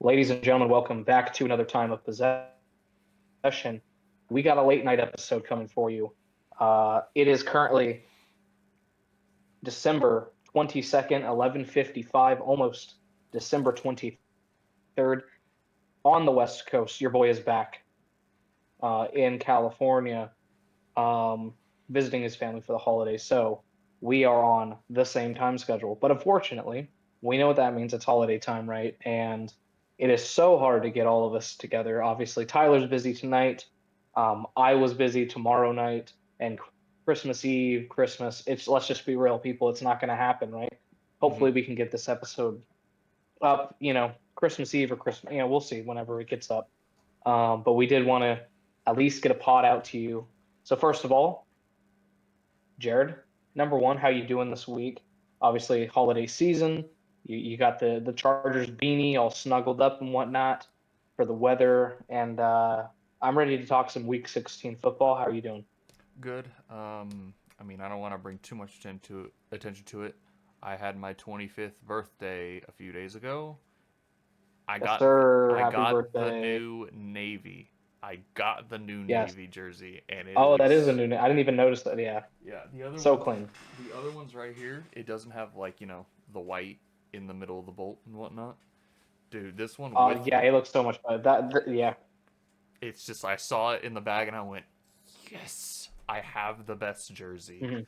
Ladies and gentlemen, welcome back to another time of possession. We got a late night episode coming for you. It is currently December 22nd, 11:55, almost December 23rd on the West Coast. Your boy is back in California, visiting his family for the holidays. So we are on the same time schedule. But unfortunately, we know what that means. It's holiday time, right? And it is so hard to get all of us together. Obviously, Tyler's busy tonight. I was busy tomorrow night and Christmas Eve, Christmas. It's let's just be real, people. It's not going to happen, right? Hmm. Hopefully, we can get this episode up. Christmas Eve or Christmas. We'll see whenever it gets up. But we did want to at least get a pod out to you. So first of all, Jared, number one, how you doing this week? Obviously, holiday season. You got the Chargers beanie all snuggled up and whatnot for the weather, and I'm ready to talk some Week 16 football. How are you doing? Good. I don't want to bring too much attention to it. I had my 25th birthday a few days ago. I Yes, got sir. I Happy got the birthday. new navy. I got the new Yes. navy jersey, and it Oh, that is a looks. new name. I didn't even notice that. Yeah. Yeah, So clean. the other ones right here. It doesn't have the white in the middle of the bolt and whatnot. Dude, this one with Yeah, it looks so much better. Yeah. it's just I saw it in the bag and I went, yes, I have the best jersey. Mhm.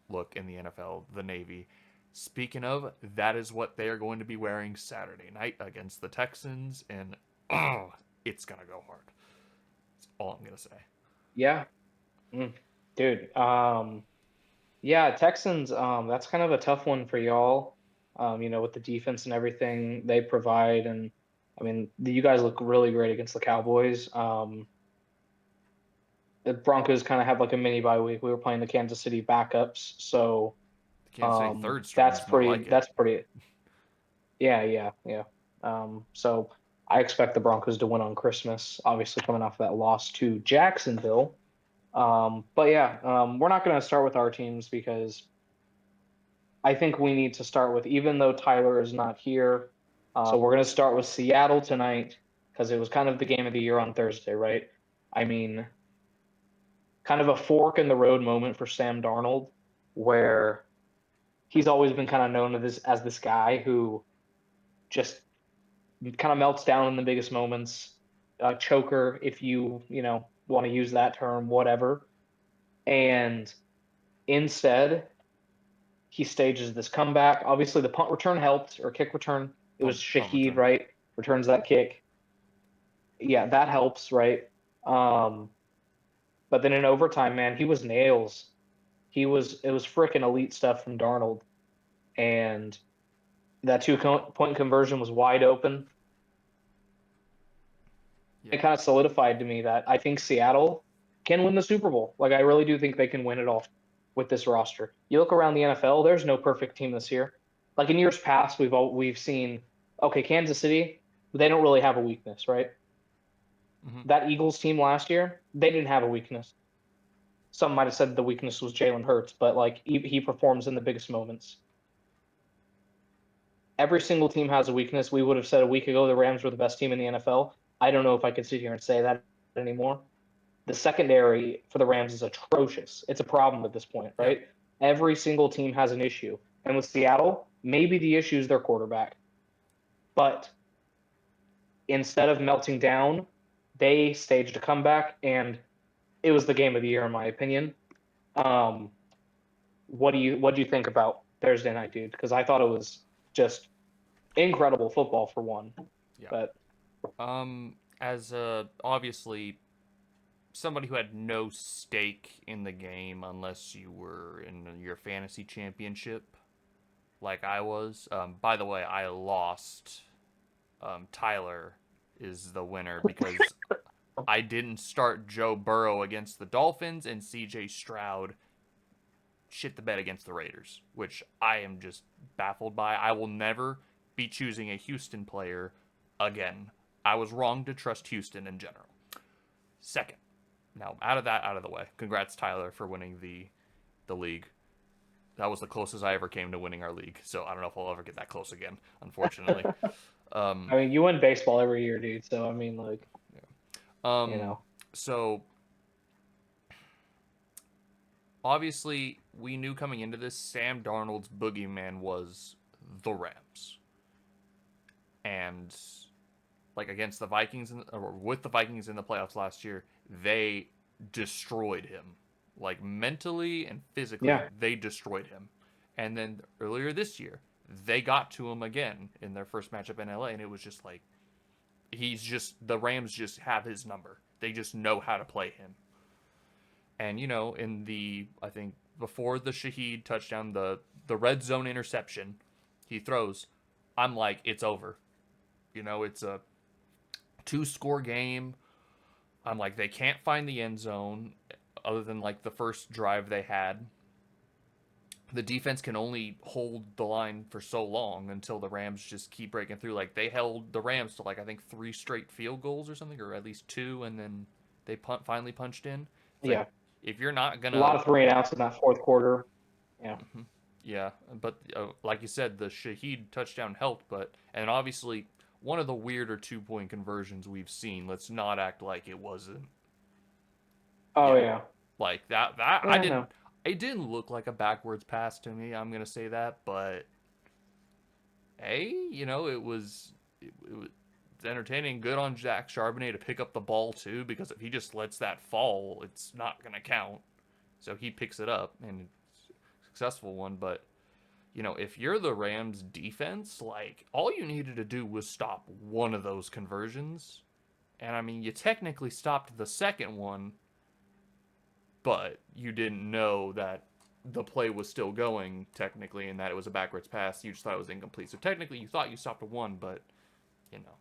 Look in the NFL, the Navy. Speaking of, that is what they are going to be wearing Saturday night against the Texans, and oh, it's gonna go hard. That's all I'm gonna say. Yeah. Mm. Dude. Yeah, Texans, that's kind of a tough one for y'all. With the defense and everything they provide, and I mean, you guys look really great against the Cowboys. The Broncos kind of have like a mini bye week. We were playing the Kansas City backups, so The Kansas City third that's strings, more pretty. like it. That's pretty. Yeah, yeah, yeah. So I expect the Broncos to win on Christmas. Obviously, coming off that loss to Jacksonville. But yeah, we're not going to start with our teams because I think we need to start with, even though Tyler is not here. So we're going to start with Seattle tonight because it was kind of the game of the year on Thursday, right? I mean, kind of a fork in the road moment for Sam Darnold, where he's always been kind of known as this guy who just kind of melts down in the biggest moments, choker, if you want to use that term, whatever. And instead, he stages this comeback. Obviously, the punt return helped, or kick return. It was Punt Shaheed, return. right? Returns that kick. Yeah, that helps, right? Um, but then in overtime, man, he was nails. It was freaking elite stuff from Darnold, and that point conversion was wide open. Yeah. It kind of solidified to me that I think Seattle can win the Super Bowl. Like I really do think they can win it all with this roster. You look around the NFL, there's no perfect team this year. Like in years past, we've seen okay, Kansas City, they don't really have a weakness, right? Hmm. That Eagles team last year, they didn't have a weakness. Some might have said the weakness was Jalen Hurts, but like he performs in the biggest moments. Every single team has a weakness. We would have said a week ago the Rams were the best team in the NFL. I don't know if I could sit here and say that anymore. The secondary for the Rams is atrocious. It's a problem at this point, Yep. right? Every single team has an issue. And with Seattle, maybe the issue is their quarterback. But instead of melting down, they staged a comeback, and it was the game of the year, in my opinion. Um, what do you think about Thursday night, dude? Because I thought it was just incredible football for one. Yeah. But As obviously somebody who had no stake in the game unless you were in your fantasy championship, like I was. By the way, I lost. Tyler is the winner because I didn't start Joe Burrow against the Dolphins and CJ Stroud shit the bed against the Raiders, which I am just baffled by. I will never be choosing a Houston player again. I was wrong to trust Houston in general. Second, now out of the way. Congrats, Tyler, for winning the league. That was the closest I ever came to winning our league, so I don't know if I'll ever get that close again, unfortunately. Um, I mean, you win baseball every year, dude. So I mean, like, you um, know, so obviously we knew coming into this, Sam Darnold's boogeyman was the Rams, and like against the Vikings or with the Vikings in the playoffs last year, they destroyed him. Like mentally and physically, yeah, they destroyed him. And then earlier this year, they got to him again in their first matchup in LA, and it was just like he's just the Rams just have his number. They just know how to play him. And in the I think before the Shaheed touchdown, the red zone interception he throws, I'm like, it's over. It's a two-score game. I'm like, they can't find the end zone other than like the first drive they had. The defense can only hold the line for so long until the Rams just keep breaking through. Like they held the Rams to like I think three straight field goals or something, or at least two, and then they finally punched in. It's like yeah. if you're not A lot gonna, of 3-and-outs in that fourth quarter. Yeah, yeah, but like you said, the Shaheed touchdown helped, but and obviously one of the weirder 2-point conversions we've seen. Let's not act like it wasn't. oh Yeah, yeah, like that I yeah. didn't. No, It didn't look like a backwards pass to me. I'm gonna say that, but hey, it was entertaining. Good on Jack Charbonnet to pick up the ball too, because if he just lets that fall, it's not gonna count. So he picks it up and it's a successful one. But if you're the Rams defense, like all you needed to do was stop one of those conversions. And I mean, you technically stopped the second one, but you didn't know that the play was still going technically and that it was a backwards pass. You just thought it was incomplete. So technically you thought you stopped a one, but you know.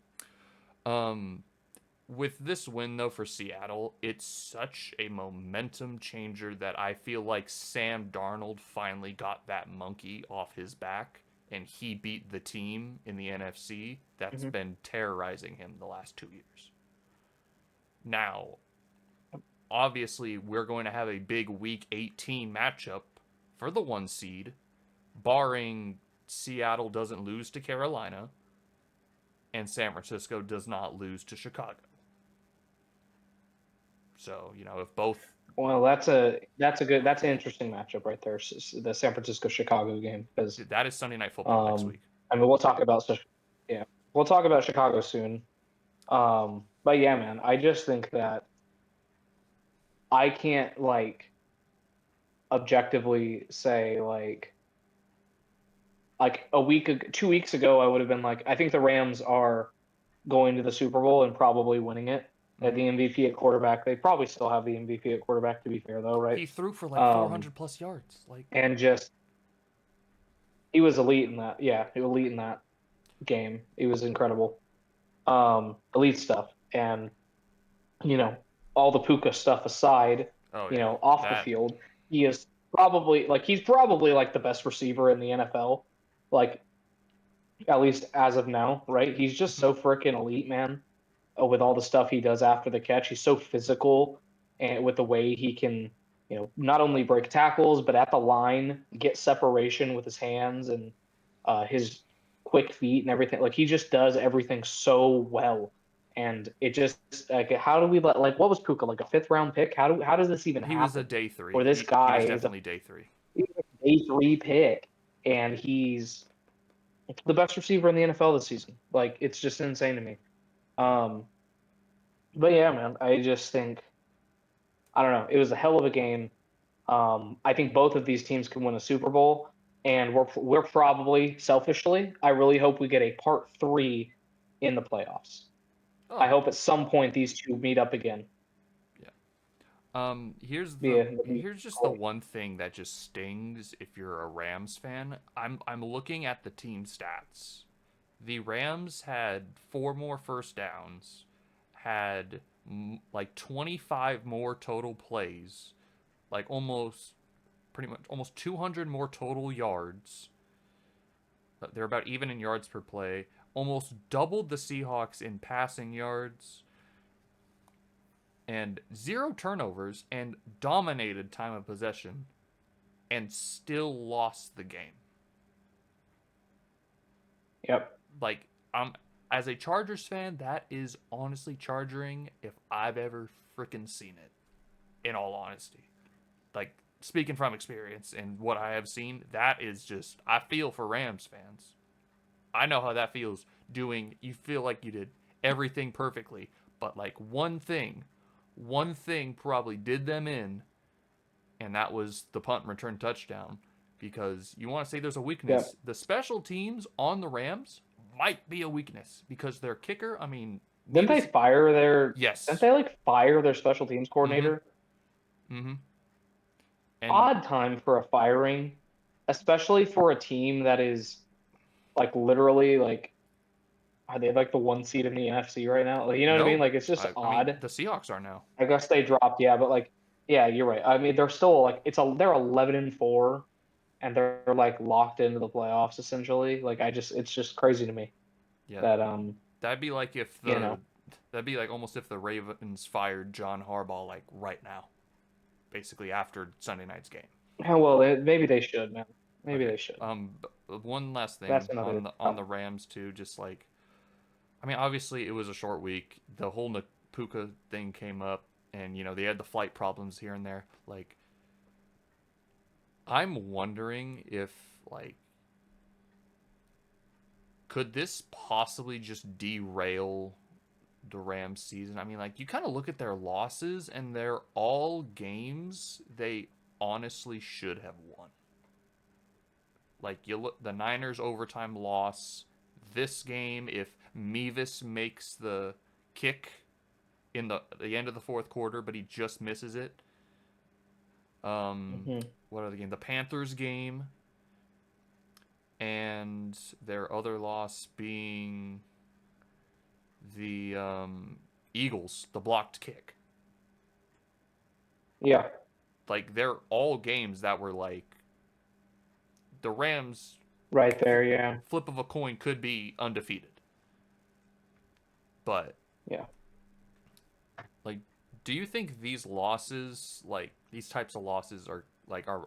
With this win though for Seattle, it's such a momentum changer that I feel like Sam Darnold finally got that monkey off his back and he beat the team in the NFC that's hmm been terrorizing him the last 2 years. Now, obviously we're going to have a big week 18 matchup for the 1 seed, barring Seattle doesn't lose to Carolina and San Francisco does not lose to Chicago. So, if both. Well, that's an interesting matchup right there. The San Francisco Chicago game because That is Sunday Night Football next um, week. I mean yeah, we'll talk about Chicago soon. But yeah, man, I just think that I can't like objectively say like 2 weeks ago I would have been like I think the Rams are going to the Super Bowl and probably winning it. At Mm-hmm. the MVP at quarterback, they probably still have the MVP at quarterback. To be fair, though, right? He threw for like Um, 400 plus yards. Like, and just he was elite in that. Yeah, he was elite in that game. He was incredible. Elite stuff, and you know all the Puka stuff aside, oh yeah, off the that. field, he's probably like the best receiver in the NFL. Like at least as of now, right? He's just so freaking elite, man. With all the stuff he does after the catch, he's so physical, and with the way he can, not only break tackles but at the line get separation with his hands and his quick feet and everything. Like he just does everything so well, and it just like how do we let like what was Puka like a fifth round pick? How does this even He was a happen? day three. Where this He guy was is definitely day three. he's a day 3 pick, and he's the best receiver in the NFL this season. Like it's just insane to me. Um, but yeah, man, I just think I don't know. It was a hell of a game. I think both of these teams can win a Super Bowl, and we're probably selfishly. I really hope we get a part 3 in the playoffs. I Oh hope at some point these two meet up again. yeah. Here's just the Great. one thing that just stings if you're a Rams fan. I'm looking at the team stats. The Rams had 4 more first downs, had like 25 more total plays, like pretty much almost 200 more total yards. They're about even in yards per play. Almost doubled the Seahawks in passing yards and 0 turnovers and dominated time of possession and still lost the game. Yep. Like I'm as a Chargers fan, that is honestly charging if I've ever freaking seen it. In all honesty, like speaking from experience and what I have seen, that is just I feel for Rams fans. I know how that feels doing you feel like you did everything perfectly, but like one thing probably did them in, and that was the punt and return touchdown. Because you want to say there's a Yeah. weakness. The special teams on the Rams might be a weakness because their kicker, I mean, Didn't they Mevis, fire their didn't yes. they like fire their special teams Mm-hmm. coordinator? Mm-hmm. And Odd time for a firing, especially for a team that is like literally like are they like the one seed in the NFC right now? Like, you know what I mean? no, Like it's just I mean odd. the Seahawks are now. I guess they dropped, yeah, but like yeah, you're right. I mean, they're still like they're 11-4 and they're like locked into the playoffs essentially. Like it's just crazy to me Yeah, that that'd be like if you know, that'd be like almost if the Ravens fired John Harbaugh like right now, basically after Sunday night's game. how well maybe they should, man. Maybe Okay. they should. One last That's thing another on the topic. Rams too. Just like I mean, obviously it was a short week. The whole Napuka thing came up, and they had the flight problems here and there. Like I'm wondering if like could this possibly just derail the Rams season? I mean, like you kind of look at their losses, and they're all games they honestly should have won. Like you look the Niners overtime loss, this game if Mevis makes the kick in the end of the fourth quarter, but he just misses it. Hmm. What other game? The Panthers game, and their other loss being the Eagles, the blocked kick. Yeah, Like they're all games that were like the Rams right there, yeah. flip of a coin could be undefeated. But Yeah. like do you think these losses, like these types of losses are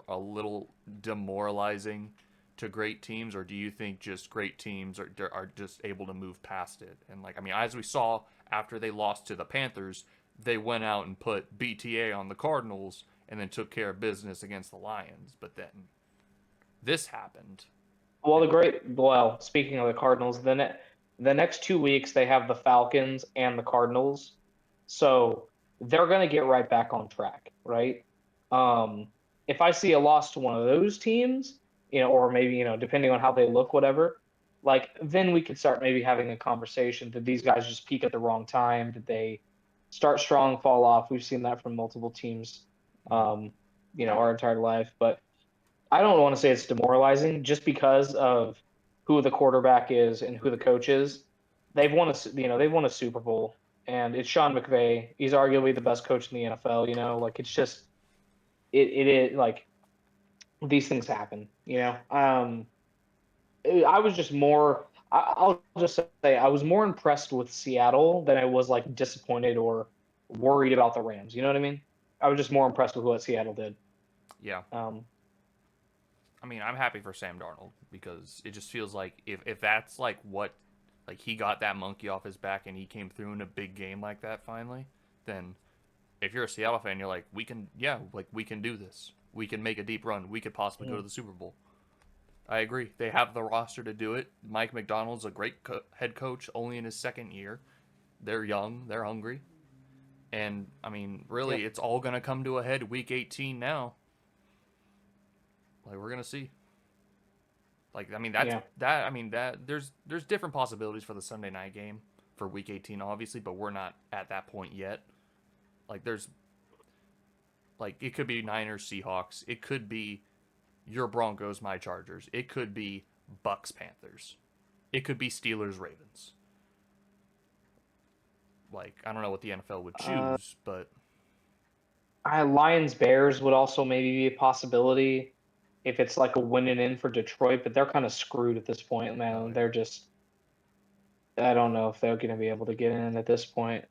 a little demoralizing to great teams, or do you think just great teams are just able to move past it? And like I mean, as we saw after they lost to the Panthers, they went out and put BTA on the Cardinals and then took care of business against the Lions. But then this happened. Well, And speaking of the Cardinals, the next 2 weeks they have the Falcons and the Cardinals, so they're going to get right back on track, right? Um, if I see a loss to one of those teams, or maybe depending on how they look, whatever, like then we could start maybe having a conversation. Did these guys just peak at the wrong time? Did they start strong, fall off? We've seen that from multiple teams, um, our entire life, but. I don't want to say it's demoralizing just because of who the quarterback is and who the coach is. They've won a Super Bowl, and it's Sean McVay. He's arguably the best coach in the NFL. Like it's just it is like these things happen. I was just more. I'll just say I was more impressed with Seattle than I was like disappointed or worried about the Rams. You know what I mean? I was just more impressed with what Seattle did. yeah, Um, I mean, I'm happy for Sam Darnold because it just feels like if that's like what like he got that monkey off his back and he came through in a big game like that finally, then if you're a Seattle fan, you're like, we can do this. We can make a deep run. We could possibly go to the Super Bowl. I agree. They have the roster to do it. Mike McDonald's a great head coach, only in his second year. They're young. They're hungry. And I mean, really, yep. it's all gonna come to a head week 18 now. Like we're gonna see. Like I mean, that's Yeah. that. I mean that there's different possibilities for the Sunday night game for week 18, obviously, but we're not at that point yet. Like there's like it could be Niners Seahawks. It could be your Broncos, my Chargers. It could be Bucks Panthers. It could be Steelers Ravens. Like I don't know what the NFL would Uh, choose, but Lions Bears would also maybe be a possibility if it's like a win and in for Detroit, but they're kind of screwed at this point, oh man. yeah, I don't know if they're going to be able to get in at this point.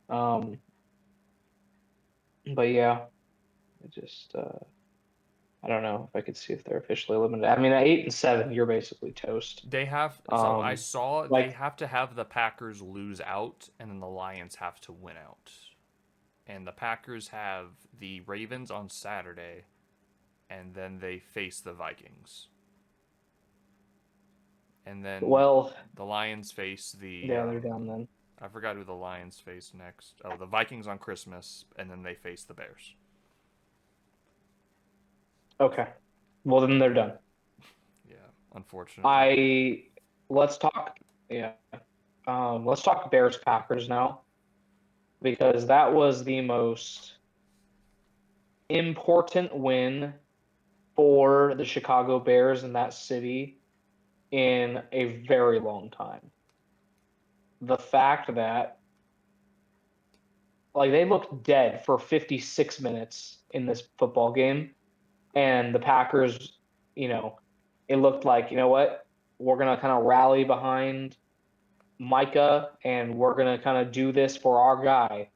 But yeah, it just I don't know if I could see if they're officially eliminated. I mean, at 8-7, you're basically toast. They have, so I Um, saw they like, have to have the Packers lose out, and then the Lions have to win out. And the Packers have the Ravens on Saturday, and then they face the Vikings. And then well, the Lions face the, yeah, they're down then. I forgot who the Lions face next. Oh, the Vikings on Christmas, and then they face the Bears. Okay. Well, then they're done. Yeah, unfortunately. I let's talk. Yeah. Let's talk Bears Packers now because that was the most important win for the Chicago Bears in that city in a very long time. The fact that like they looked dead for 56 minutes in this football game and the Packers, you know, it looked like, you know what? We're going to kind of rally behind Micah and we're going to kind of do this for our guy.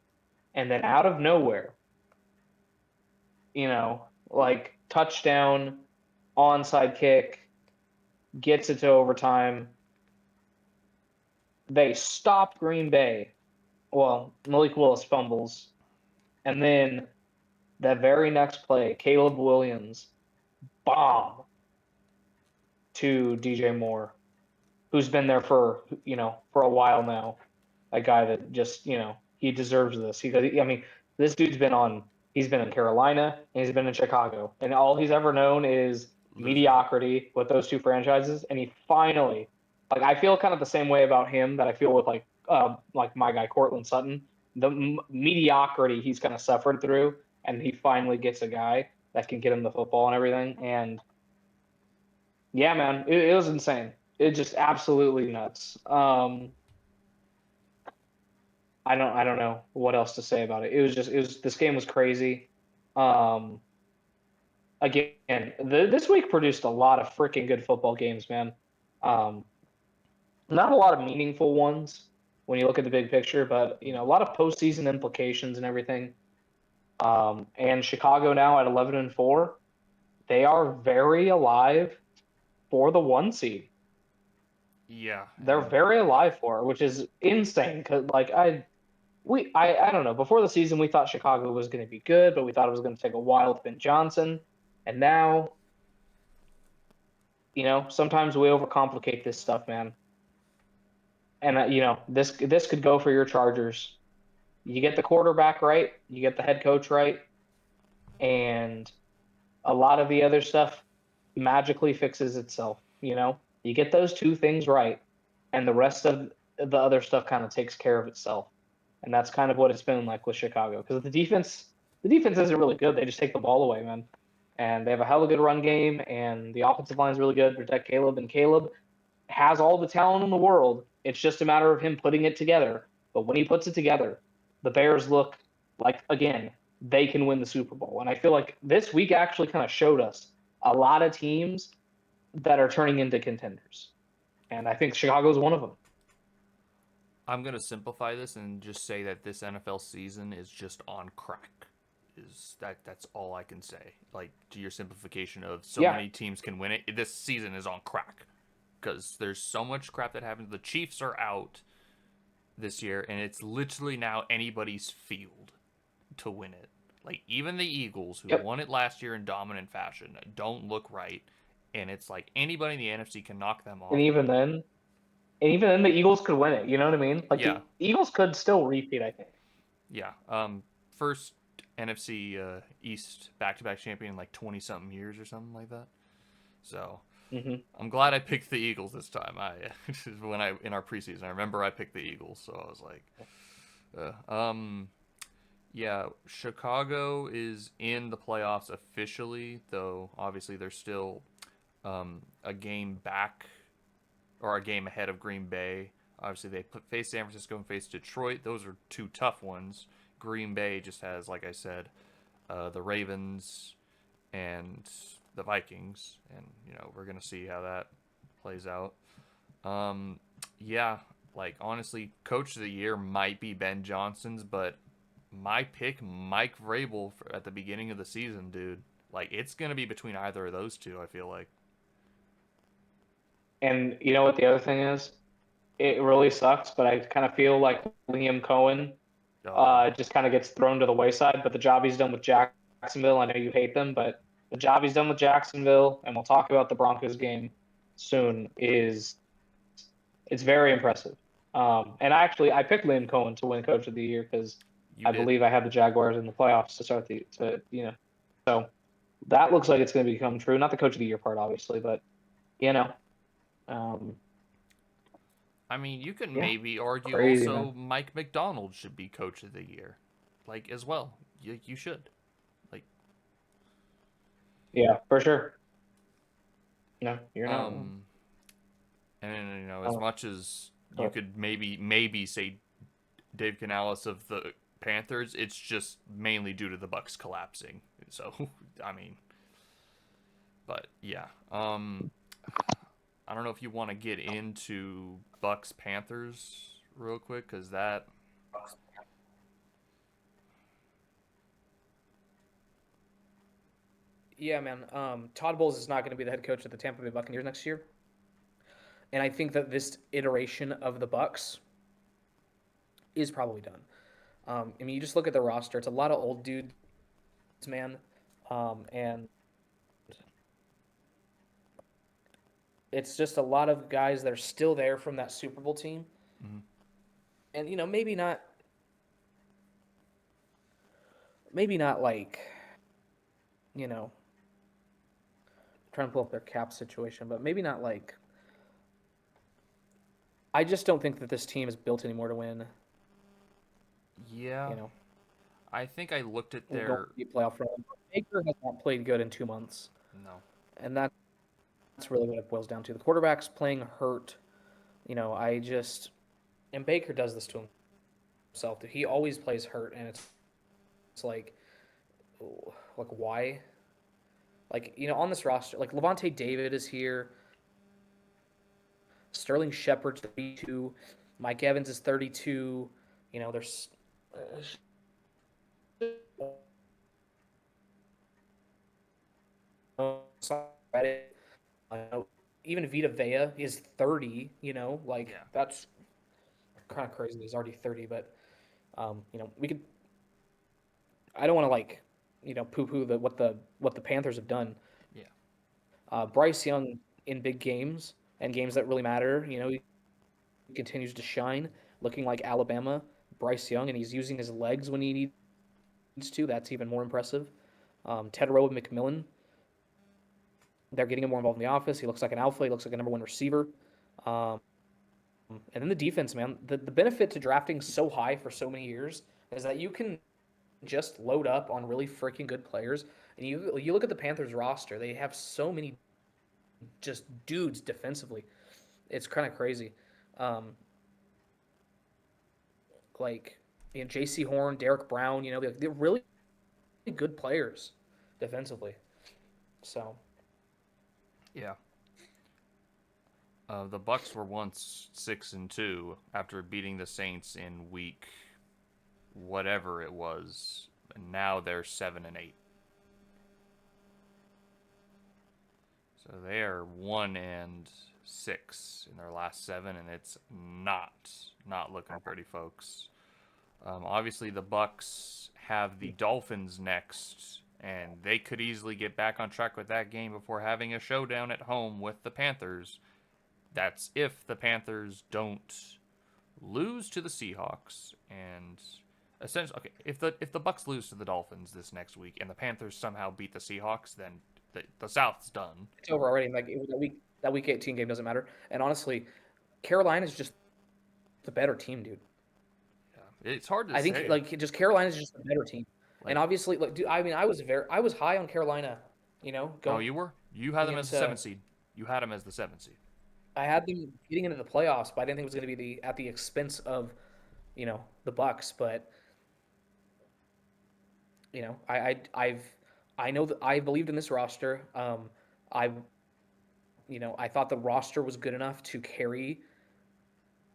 And then out of nowhere, like touchdown, onside kick, gets it to overtime. They stopped Green Bay. Well, Malik Willis fumbles. And then that very next play, Caleb Williams bomb to DJ Moore, who's been there for a while now. A guy that just, he deserves this. I mean, this dude's he's been in Carolina and he's been in Chicago, and all he's ever known is Losing. mediocrity with those two franchises. And he finally, like, I feel kind of the same way about him that I feel with like my guy Cortland Sutton. The mediocrity he's kind of suffered through, and he finally gets a guy that can get him the football and everything. And yeah, man, it was insane. It just absolutely nuts. I don't know what else to say about it. This game was crazy. Um, again, this week produced a lot of freaking good football games, man. Um, not a lot of meaningful ones when you look at the big picture, but a lot of postseason implications and everything. And Chicago now at 11-4, they are very alive for the 1 seed. Yeah, They're and very alive for it, which is insane. Cause like I don't know. Before the season, we thought Chicago was going to be good, but we thought it was going to take a while with Ben Johnson. And now, sometimes we overcomplicate this stuff, man. And this could go for your Chargers. You get the quarterback right, you get the head coach right, and a lot of the other stuff magically fixes itself. You get those two things right, and the rest of the other stuff kind of takes care of itself. And that's kind of what it's been like with Chicago because the defense isn't really good. They just take the ball away, man. And they have a hell of a good run game, and the offensive line is really good. Protect Caleb, and Caleb has all the talent in the world. It's just a matter of him putting it together. But when he puts it together, the Bears look like, again, they can win the Super Bowl. And I feel like this week actually kind of showed us a lot of teams that are turning into contenders. And I think Chicago's one of them. I'm gonna simplify this and just say that this NFL season is just on crack. That's all I can say. Like to your simplification of so Yeah. many teams can win it. This season is on crack because there's so much crap that happens. The Chiefs are out this year, and it's literally now anybody's field to win it. Like even the Eagles, who Yep. won it last year in dominant fashion, don't look right, and it's like anybody in the NFC can knock them And off. even then the Eagles could win it. You know what I mean? Like Yeah, the Eagles could still repeat, I think. yeah. First NFC East back-to-back champion in like 20 something years or something like that. So Hmm. I'm glad I picked the Eagles this time. I when I in our preseason, I remember I picked the Eagles, so I was like, yeah, Chicago is in the playoffs officially, though obviously they're still a game back or a game ahead of Green Bay. Obviously, they face San Francisco and face Detroit. Those are two tough ones. Green Bay just has, like I said, the Ravens and the Vikings, and we're gonna see how that plays out. Um, yeah, like honestly, Coach of the Year might be Ben Johnson's, but my pick, Mike Vrabel, at the beginning of the season, dude. Like it's gonna be between either of those two. I feel like. And you know what the other thing is? It really sucks, but I kind of feel like Liam Cohen Oh yeah. just kind of gets thrown to the wayside. But the job he's done with Jacksonville, I know you hate them, but the job he's done with Jacksonville, and we'll talk about the Broncos game soon, is it's very impressive. And I picked Liam Cohen to win Coach of the Year because You I did. believe I have the Jaguars in the playoffs to start so that looks like it's going to become true. Not the Coach of the Year part, obviously, but you know, um, I mean, you can yeah, maybe argue crazy man. also Mike McDonald should be coach of the year, like as well. You should. Like, Yeah, for sure. No, you're not wrong. um, and as Oh, much as you but could maybe say Dave Canales of the Panthers, it's just mainly due to the Bucks collapsing. So, I mean, but yeah. I don't know if you want to get into Bucks Panthers real quick because that. Yeah, man. Todd Bowles is not going to be the head coach of the Tampa Bay Buccaneers next year, and I think that this iteration of the Bucks is probably done. I mean, you just look at the roster; it's a lot of old dudes, man, and it's just a lot of guys that are still there from that Super Bowl team, Mhm. and maybe not like you know, trying to pull up their cap situation, but maybe not like. I just don't think that this team is built anymore to win. Yeah, You know, I think I looked at and going their. to be playoff run. Baker has not played good in 2 months, No. and that's really what it boils down to. The quarterback's playing hurt. I just and Baker does this to himself. He always plays hurt, and it's like why? Like on this roster, like Levante David is here. Sterling Shepard's 32. Mike Evans is 32. There's even Vita Vea is 30. Like Yeah. that's kind of crazy. He's already 30, but we could. I don't want to poo poo what the Panthers have done. Yeah. Bryce Young in big games and games that really matter. He continues to shine, looking like Alabama Bryce Young, and he's using his legs when he needs to. That's even more impressive. Ted Rowe and McMillan, they're getting him more involved in the office. He looks like an alpha. He looks like a number one receiver. Um, and then the defense, man. The benefit to drafting so high for so many years is that you can just load up on really freaking good players. And you look at the Panthers roster; they have so many just dudes defensively. It's kind of crazy. Um, like J.C. Horn, Derek Brown. They're really good players defensively. So Yeah. The Bucks were once 6-2 after beating the Saints in week whatever it was, and now they're 7-8. So they are 1-6 in their last seven, and it's not looking pretty, folks. Obviously, the Bucks have the Dolphins next, and they could easily get back on track with that game before having a showdown at home with the Panthers. That's if the Panthers don't lose to the Seahawks and essentially okay, if the Bucks lose to the Dolphins this next week and the Panthers somehow beat the Seahawks, then the South's done. it's over already. Like that week 18 game doesn't matter. And honestly, Carolina's just the better team, dude. Yeah. It's hard to I think say. like just Carolina's just a better team. And Like, obviously, like, dude, I mean, I was high on Carolina. oh, Going you had them as the into seventh seed. You had them as the seventh seed. I had them getting into the playoffs, but I didn't think it was going to be at the expense of the Bucks. But I know that I believed in this roster. I I thought the roster was good enough to carry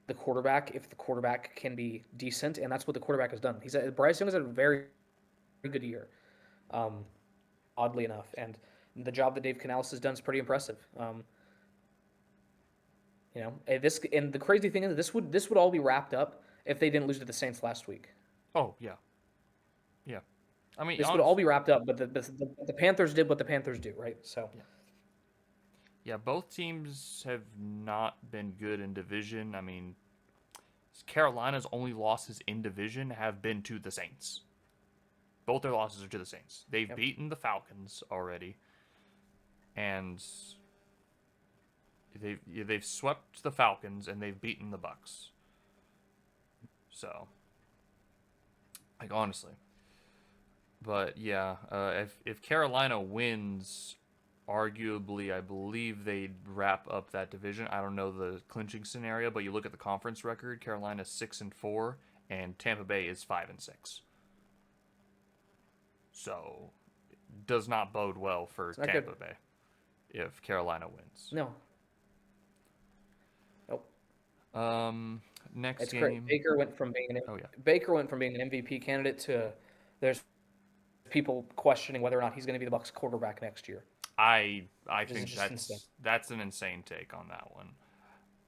the quarterback if the quarterback can be decent, and that's what the quarterback has done. Bryce Young has had a very, very good year. Um, oddly enough. And the job that Dave Canales has done is pretty impressive. And the crazy thing is this would all be wrapped up if they didn't lose to the Saints last week. Oh yeah, yeah. I mean, This would all be wrapped up, but the Panthers did what the Panthers do, right? So yeah, both teams have not been good in division. I mean, Carolina's only losses in division have been to the Saints. Both their losses are to the Saints. They've beaten the Falcons already, and they've swept the Falcons and they've beaten the Bucks. So, like honestly, but yeah, if Carolina wins, arguably, I believe they'd wrap up that division. I don't know the clinching scenario, but you look at the conference record: Carolina's 6-4, and Tampa Bay is 5-6. So, does not bode well for Tampa Bay if Carolina wins. no. Next It's game. great. Baker went from being an MVP candidate to there's people questioning whether or not he's going to be the Bucs quarterback next year. I think just insane. that's an insane take on that one.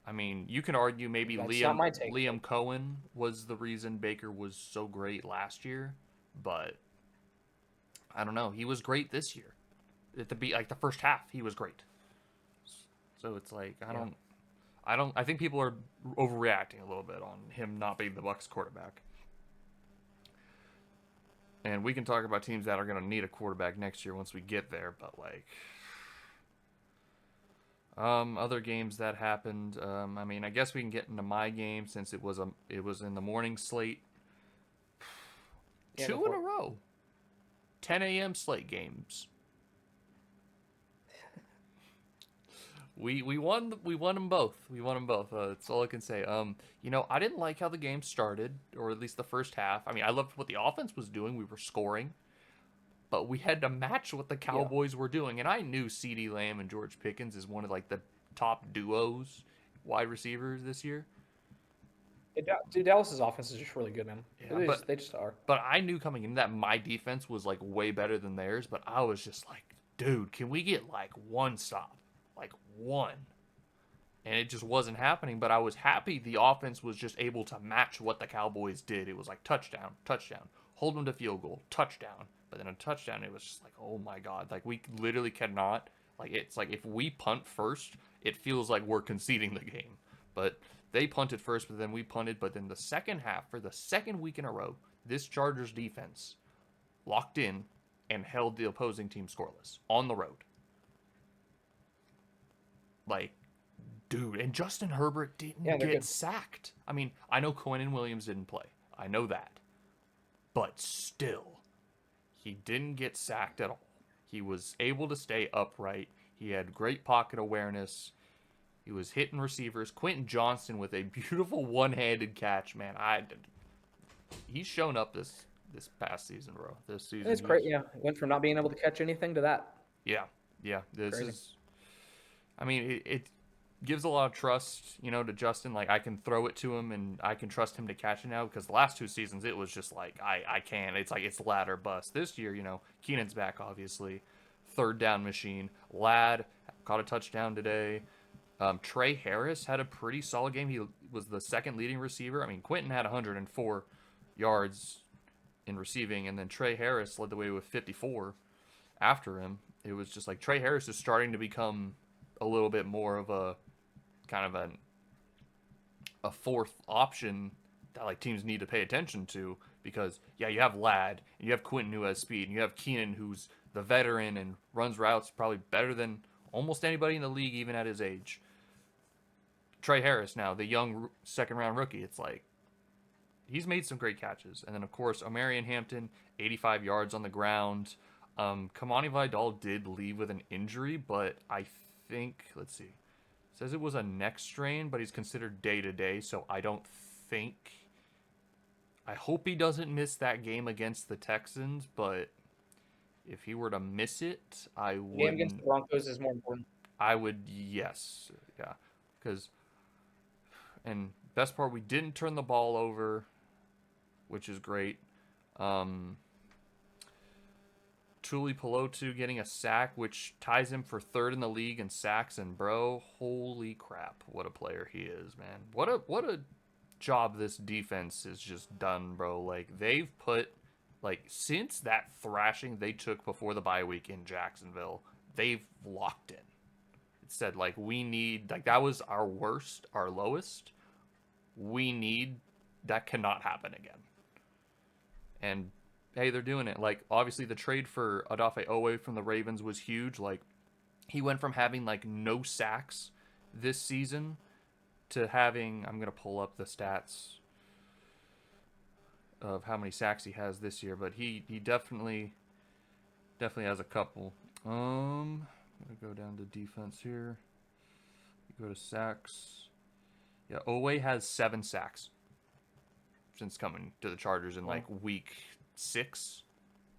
I mean, you can argue maybe That's not my take. Liam Cohen was the reason Baker was so great last year, but I don't know. He was great this year. At the first half, he was great. So it's like I think people are overreacting a little bit on him not being the Bucs quarterback. And we can talk about teams that are going to need a quarterback next year once we get there, but like other games that happened, I mean, I guess we can get into my game since it was in the morning slate. Yeah, 2 in a row. 10 a.m. slate games. We won them both. We won them both. That's all I can say. I didn't like how the game started, or at least the first half. I mean, I loved what the offense was doing. We were scoring, but we had to match what the Cowboys were doing. And I knew CeeDee Lamb and George Pickens is one of like the top duos, wide receivers this year. Dude, Dallas's offense is just really good, man. Yeah, They just are. But I knew coming in that my defense was like way better than theirs. But I was just like, dude, can we get like one stop? Like one. And it just wasn't happening, but I was happy the offense was just able to match what the Cowboys did. It was like touchdown, hold them to field goal, touchdown. But then a touchdown, it was just like, oh my God. Like, we literally cannot. Like, it's like if we punt first, it feels like we're conceding the game. But they punted first, but then we punted. But then the second half, for the second week in a row, this Chargers defense locked in and held the opposing team scoreless on the road. Like, dude, and Justin Herbert didn't get sacked. I mean, I know Quinnen Williams didn't play. I know that. But still, he didn't get sacked at all. He was able to stay upright. He had great pocket awareness. He was hitting receivers. Quentin Johnston with a beautiful one-handed catch, man. He's shown up this past season, bro. This season. It's great, yeah. It went from not being able to catch anything to that. Yeah. This Crazy. is. I mean, it gives a lot of trust, to Justin. Like, I can throw it to him, and I can trust him to catch it now. Because the last 2 seasons, it was just like, I can't. It's like, it's ladder bust. This year, Keenan's back, obviously. Third down machine. Ladd caught a touchdown today. Trey Harris had a pretty solid game. He was the second leading receiver. I mean, Quentin had 104 yards in receiving, and then Trey Harris led the way with 54 after him. It was just like Trey Harris is starting to become a little bit more of a kind of a fourth option that like teams need to pay attention to, because you have Ladd and you have Quentin who has speed and you have Keenan who's the veteran and runs routes probably better than almost anybody in the league even at his age. Trey Harris now, the young second round rookie, it's like he's made some great catches. And then of course Omarion Hampton, 85 yards on the ground. Kamani Vidal did leave with an injury, but I think, let's see, it says it was a neck strain, but he's considered day-to-day, so I hope he doesn't miss that game against the Texans, but if he were to miss it, I would. The game against the Broncos is more important. I would, yes, yeah, and best part, we didn't turn the ball over, which is great. Tuli Pelotu getting a sack, which ties him for third in the league in sacks. And bro, holy crap, what a player he is, man! What a job this defense has just done, bro. Like they've put like since that thrashing they took before the bye week in Jacksonville, they've locked in. It said like we need like that was our worst, our lowest. We need that cannot happen again. And hey, they're doing it. Like obviously the trade for Odafe Owe from the Ravens was huge. Like he went from having like no sacks this season to having I'm gonna pull up the stats of how many sacks he has this year, but he definitely has a couple. I'm gonna go down to defense here. Go to sacks. Yeah, Owe has 7 sacks since coming to the Chargers in like week 6.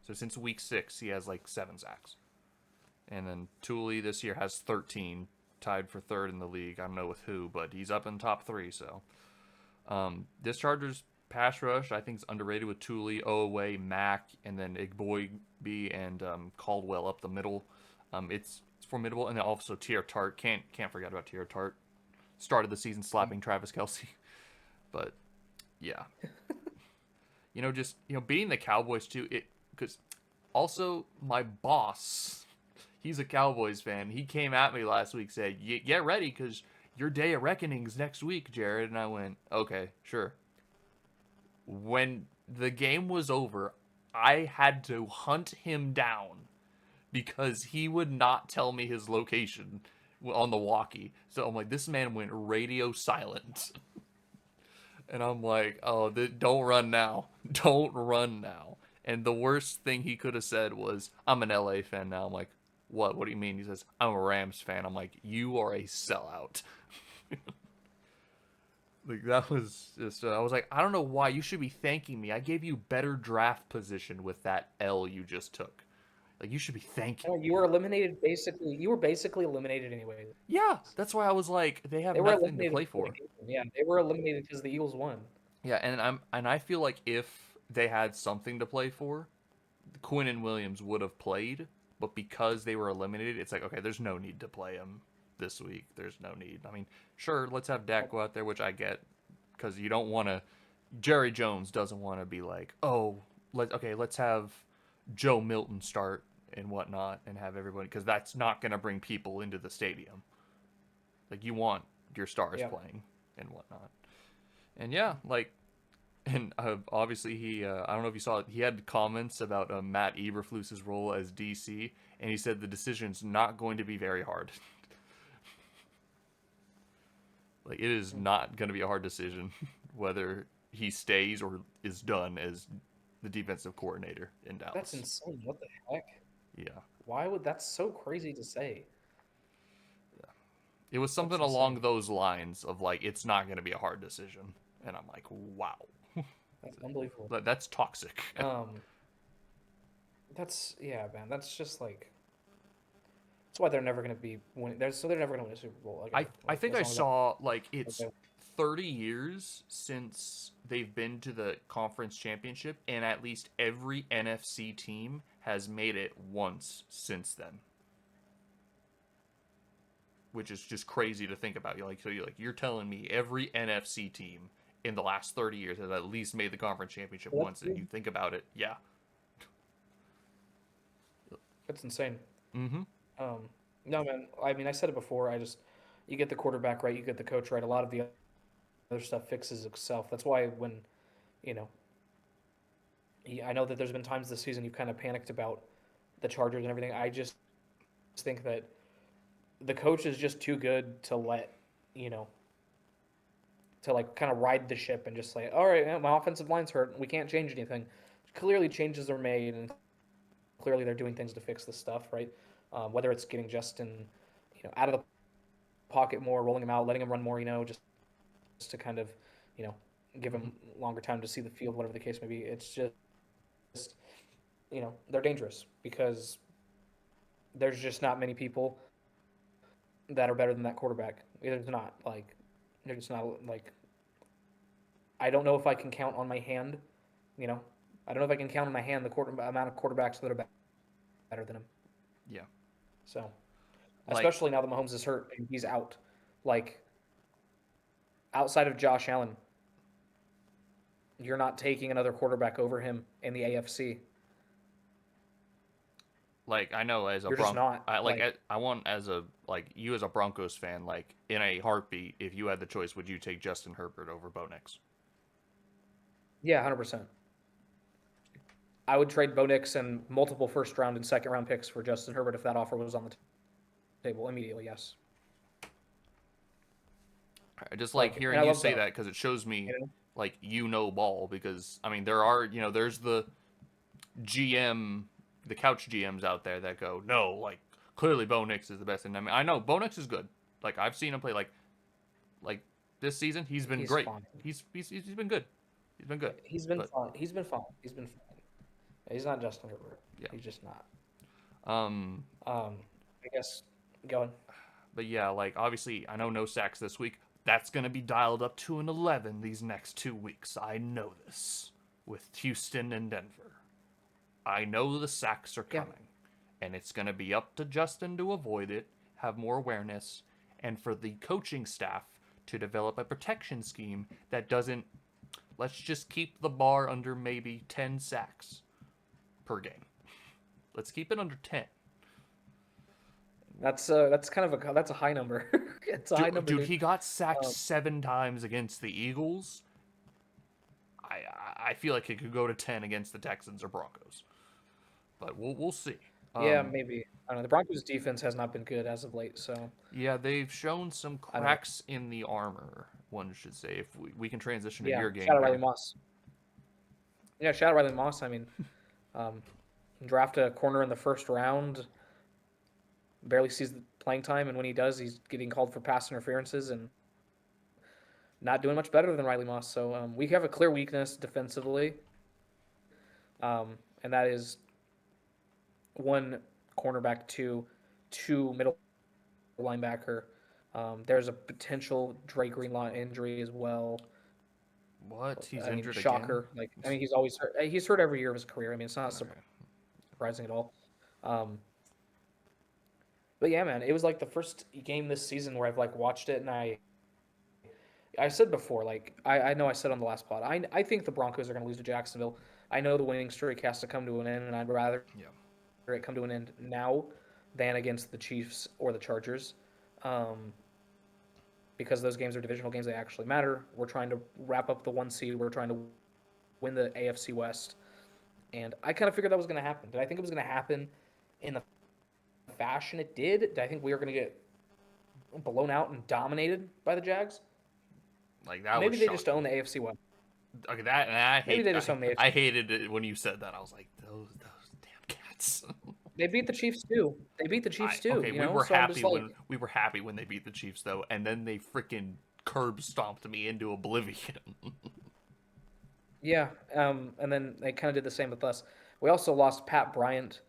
So since week 6, he has like 7 sacks. And then Tuli this year has 13, tied for third in the league. I don't know with who, but he's up in top 3. So this Chargers pass rush I think is underrated with Tuli, Owe, Mack, and then Igboigbe and Caldwell up the middle. It's formidable, and then also Tier Tart can't forget about Tier Tart. Started the season slapping Travis Kelce, but yeah, just beating the Cowboys too. It because also my boss, he's a Cowboys fan. He came at me last week, said, "Get ready, because your day of reckoning's next week, Jared." And I went, "Okay, sure." When the game was over, I had to hunt him down because he would not tell me his location on the walkie. So I'm like, this man went radio silent. And I'm like, oh, don't run now. Don't run now. And the worst thing he could have said was, I'm an LA fan now. I'm like, what? What do you mean? He says, I'm a Rams fan. I'm like, you are a sellout. Like, that was just, I was like, I don't know why. You should be thanking me. I gave you better draft position with that L you just took. Like, you should be thanking me. You were eliminated basically. You were basically eliminated anyway. Yeah, that's why I was like, they have They were nothing to eliminated play before for. the game. Yeah, they were eliminated because the Eagles won. Yeah, and I feel like if they had something to play for, Quinn and Williams would have played, but because they were eliminated, it's like, okay, there's no need to play him this week. There's no need. I mean, sure, let's have Dak go out there, which I get, because you don't want to. Jerry Jones doesn't want to be like, oh, let's have Joe Milton start and whatnot, and have everybody, because that's not going to bring people into the stadium. Like, you want your stars playing and whatnot. And yeah, like, and obviously he, I don't know if you saw it, he had comments about Matt Eberflus's role as DC, and he said the decision's not going to be very hard. Like, it is not going to be a hard decision whether he stays or is done as the defensive coordinator in Dallas. That's insane. What the heck? Yeah. Why would that's so crazy to say? Yeah. It was something along those lines of like, it's not going to be a hard decision. And I'm like, wow. That's unbelievable. That's toxic. That's man. That's just like. That's why they're never going to be winning. They're never going to win a Super Bowl. I think I saw like it's 30 years since they've been to the conference championship, and at least every NFC team has made it once since then. Which is just crazy to think about. You're telling me every NFC team in the last 30 years has at least made the conference championship once, and you think about it, yeah. That's insane. Mm-hmm. No, man. I mean, I said it before. You get the quarterback right, you get the coach right. A lot of the other stuff fixes itself. That's why when, I know that there's been times this season you've kind of panicked about the Chargers and everything. I just think that the coach is just too good to let, to like kind of ride the ship and just say, all right, my offensive line's hurt. We can't change anything. Clearly changes are made, and clearly they're doing things to fix this stuff, right? Whether it's getting Justin, out of the pocket more, rolling him out, letting him run more, just to kind of, give him longer time to see the field, whatever the case may be. It's just, they're dangerous because there's just not many people that are better than that quarterback. There's not like, they're just not like. I don't know if I can count on my hand, I don't know if I can count on my hand the amount of quarterbacks that are better than him. Yeah. So, Like, especially now that Mahomes is hurt and he's out. Like, outside of Josh Allen, you're not taking another quarterback over him in the AFC. I know as a You're just not. I want as a you as a Broncos fan, like in a heartbeat, if you had the choice, would you take Justin Herbert over Bo Nix? Yeah, 100%. I would trade Bo Nix and multiple first round and second round picks for Justin Herbert if that offer was on the table immediately. Yes. I just like Like, and hearing I you love say Bo. that because it shows me You know? ball, because I mean there are there's the GM, the couch GMs out there that go, no, like clearly Bo Nix is the best. And I mean, I know Bo Nix is good. Like I've seen him play. Like this season, he's been He's great. fine. He's been good. He's been good. He's been But fine. He's been fine. He's been fine. He's not Justin Herbert. yeah. He's just not. Um. I guess going. But yeah, like obviously, I know no sacks this week. That's gonna be dialed up to an 11 these next 2 weeks. I know this with Houston and Denver. I know the sacks are Yeah. coming, and it's gonna be up to Justin to avoid it, have more awareness, and for the coaching staff to develop a protection scheme that doesn't. Let's just keep the bar under maybe 10 sacks per game. Let's keep it under 10. That's kind of a high number. It's a high number, Dude, dude. he got sacked Um, 7 times against the Eagles. I feel like it could go to 10 against the Texans or Broncos, but we'll see. yeah, maybe. I don't know. The Broncos' defense has not been good as of late, so Yeah, they've shown some I don't know. cracks in the armor. One should say, if we can transition to Yeah, your game shout out Riley here. Moss. Yeah, shout out Riley Moss. I mean, um, draft a corner in the first round, barely sees the playing time, and when he does, he's getting called for pass interferences and not doing much better than Riley Moss. So we have a clear weakness defensively, and that is one cornerback, two middle linebacker. There's a potential Dre Greenlaw injury as well. What? He's I mean, injured again? shocker. Like, I mean, he's always hurt. He's hurt every year of his career. I mean, it's not Okay. surprising at all. Um, but yeah, man, it was like the first game this season where I've like watched it, and I said before, like I know I said on the last pod, I think the Broncos are going to lose to Jacksonville. I know the winning streak has to come to an end, and I'd rather Yeah. it come to an end now than against the Chiefs or the Chargers. Um, because those games are divisional games, they actually matter. We're trying to wrap up the 1 seed. We're trying to win the AFC West, and I kind of figured that was going to happen. Did I think it was going to happen in the fashion it did? Did I think we were going to get blown out and dominated by the Jags? Like that Maybe was they shocking. just own the AFC West. Okay, that and Maybe they just own the AFC. I hated it when you said that. I was like, those damn cats. They beat the Chiefs too. They beat the Chiefs too. Okay, You we know, were so I'm happy just like, when they beat the Chiefs though, and then they freaking curb stomped me into oblivion. yeah. And then they kind of did the same with us. We also lost Pat Bryant,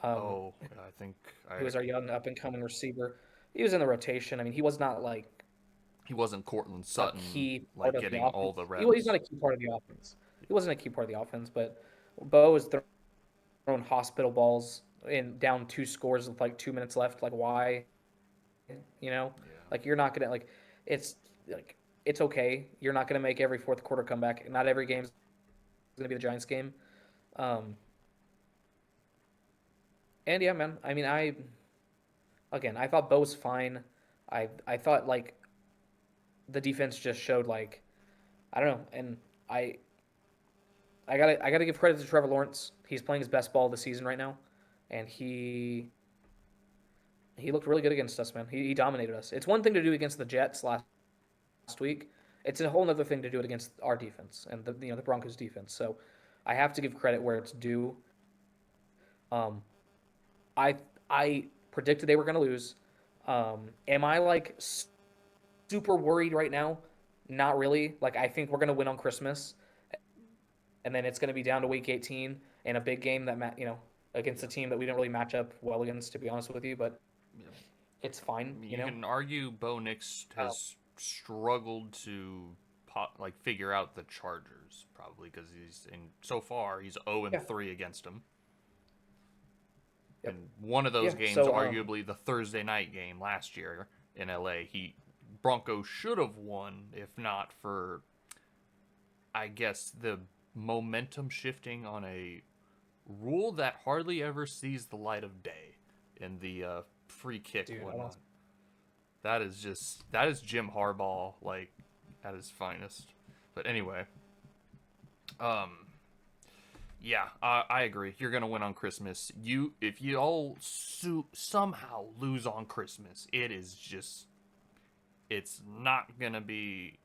um, Oh, I think who was our young up and coming receiver. He was in the rotation. I mean, he was not like he wasn't Cortland a Sutton key part like of the getting all offense. the He's reps. not a key part of the offense. He wasn't a key part of the offense, but Bo was throwing hospital balls in down 2 scores with like 2 minutes left. Like, why? You know, Yeah. like you're not gonna it's like it's okay. You're not gonna make every fourth quarter comeback. Not every game's gonna be the Giants game. Um, and yeah, man. I mean, I thought Bo was fine. I thought like the defense just showed like I don't know, and I I gotta give credit to Trevor Lawrence. He's playing his best ball of the season right now, and he looked really good against us, man. He dominated us. It's one thing to do against the Jets last week. It's a whole other thing to do it against our defense and the Broncos defense. So I have to give credit where it's due. Um, I I predicted they were going to lose. Am I like super worried right now? Not really. Like I think we're going to win on Christmas, and then it's going to be down to week 18 in a big game that against a team that we didn't really match up well against, to be honest with you. But Yeah. it's fine. You can argue Bo Nix has struggled to figure out the Chargers, probably because so far he's 0-3 against them. Yep. And one of those Yeah. games, So arguably the Thursday night game last year in LA, Broncos should have won if not for, I guess, the momentum shifting on a rule that hardly ever sees the light of day in the free kick dude, whatnot. That is Jim Harbaugh like at his finest. But anyway, um, yeah, I agree. You're gonna win on Christmas. If you all somehow lose on Christmas, it's not gonna be.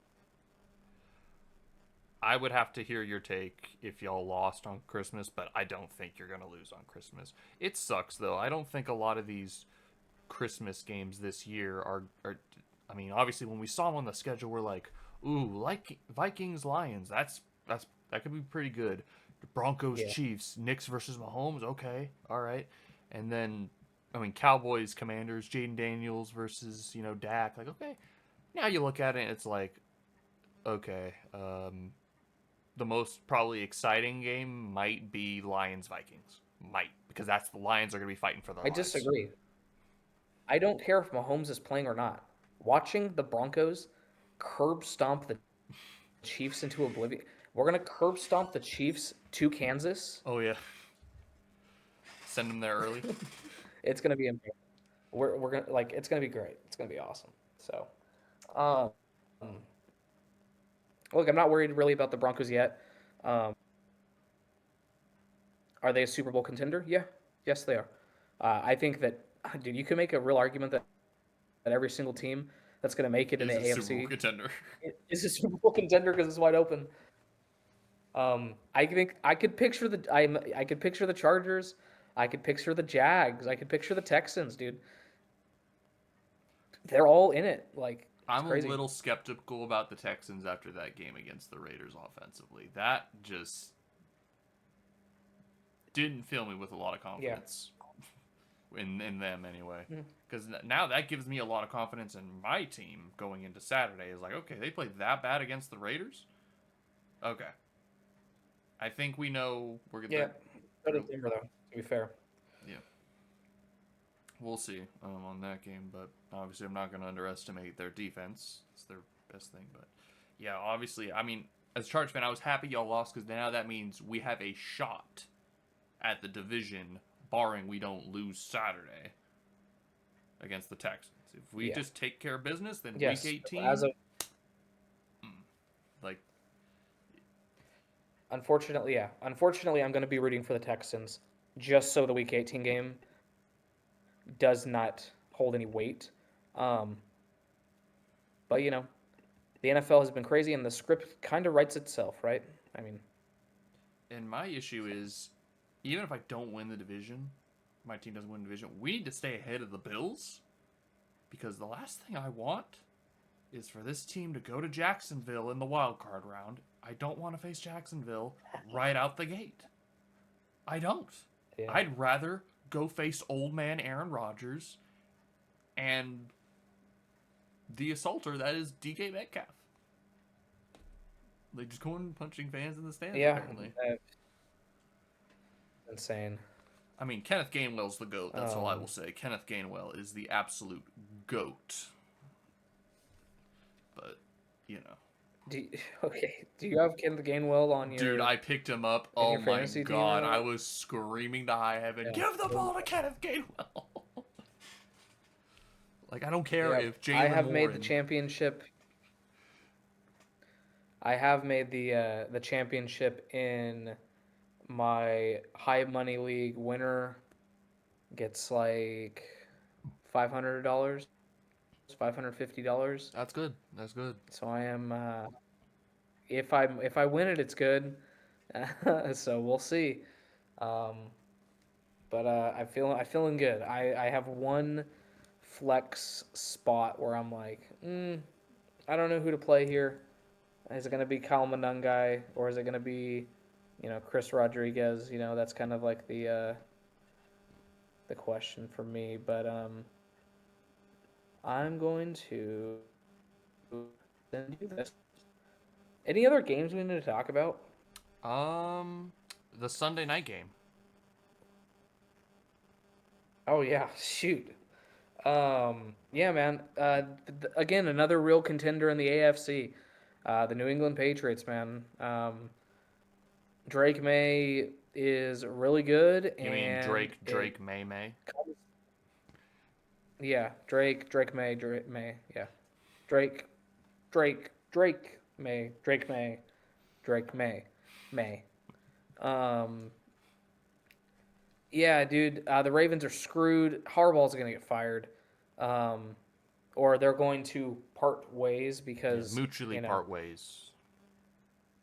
I would have to hear your take if y'all lost on Christmas, but I don't think you're gonna lose on Christmas. It sucks though. I don't think a lot of these Christmas games this year are. I mean, obviously, when we saw them on the schedule, we're like, ooh, like Vikings Lions. That could be pretty good. Broncos yeah. Chiefs, Knicks versus Mahomes. Okay, all right, and then I mean Cowboys Commanders, Jaden Daniels versus Dak. Like okay, now you look at it, and it's like okay, the most probably exciting game might be Lions Vikings. Might because that's the Lions are going to be fighting for their I lives. disagree. I don't care if Mahomes is playing or not. Watching the Broncos curb stomp the Chiefs into oblivion. We're gonna curb stomp the Chiefs to Kansas. Oh yeah, send them there early. It's gonna be amazing. We're gonna like it's gonna be great. It's gonna be awesome. So, um, look, I'm not worried really about the Broncos yet. Um, are they a Super Bowl contender? Yeah, yes they are. I think that, dude, you can make a real argument that every single team that's gonna make it in the Is a Super Bowl AFC contender. is a Super Bowl contender because it's wide open. I think I could picture the Chargers. I could picture the Jags. I could picture the Texans, dude. They're all in it. Like it's I'm a crazy. little skeptical about the Texans after that game against the Raiders offensively. That just didn't fill me with a lot of Yeah. confidence in them anyway. Mm. Because now that gives me a lot of confidence in my team going into Saturday. Is like, okay, they played that bad against the Raiders. Okay, I think we know we're Yeah. gonna. So did Denver, though. To be fair. Yeah, we'll see on that game, but obviously I'm not going to underestimate their defense. It's their best thing, but yeah, obviously, I mean, as a Chargers fan, I was happy y'all lost because now that means we have a shot at the division, barring we don't lose Saturday against the Texans. If we just take care of business, then Yes. Week 18, As of like, unfortunately, yeah. Unfortunately, I'm going to be rooting for the Texans just so the Week 18 game does not hold any weight. Um, but the NFL has been crazy, and the script kind of writes itself, right? I mean, and my issue is, even if I don't win the division, my team doesn't win the division, we need to stay ahead of the Bills because the last thing I want is for this team to go to Jacksonville in the wild card round. I don't want to face Jacksonville right out the gate. I don't. yeah. I'd rather go face old man Aaron Rodgers and the assaulter that is DK Metcalf. They just going punching fans in the stands, apparently. Insane. I mean, Kenneth Gainwell's the GOAT. That's all I will Um, say. Kenneth Gainwell is the absolute GOAT. But, Okay. Do you have Kenneth Gainwell on your? Dude, I picked him up. in Oh your my fantasy team god. or I what? was screaming to high heaven, Yeah. give the ball to Kenneth Gainwell. Like, I don't care Yep. if Jalen I have Warren... made the championship. I have made the championship in my high money league. Winner gets like $500, $550. That's good. That's good. So I am. If I win it, it's good. So we'll see. Um, but I feeling good. I have one flex spot where I'm like, I don't know who to play here. Is it going to be Kyle Monangai or is it going to be, Chris Rodriguez? That's kind of like the question for me. But I'm going to send you this. Any other games we need to talk about? The Sunday night game. Oh yeah, shoot. Yeah, man. Again, another real contender in the AFC. The New England Patriots, man. Drake May is really good, You mean and it May May? yeah, Drake May, yeah, Drake May, May. Um, yeah, dude, the Ravens are screwed. Harbaugh's gonna get fired, um, or they're going to part ways Yeah, because mutually part ways.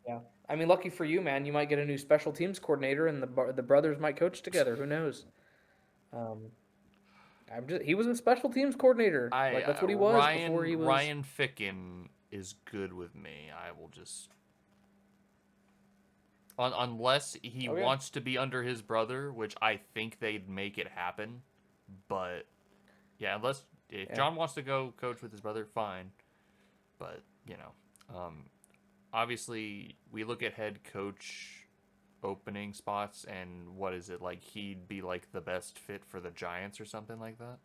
yeah. I mean, lucky for you, man, you might get a new special teams coordinator, and the brothers might coach together. Who knows? Um, he was a special teams coordinator. I Like that's what he was before Ryan he was. Ryan Ficken is good with me. I will just unless he Oh yeah, wants to be under his brother, which I think they'd make it happen. But yeah, unless if yeah. John wants to go coach with his brother, fine. But obviously we look at head coach opening spots, and what is it like? He'd be like the best fit for the Giants or something like that.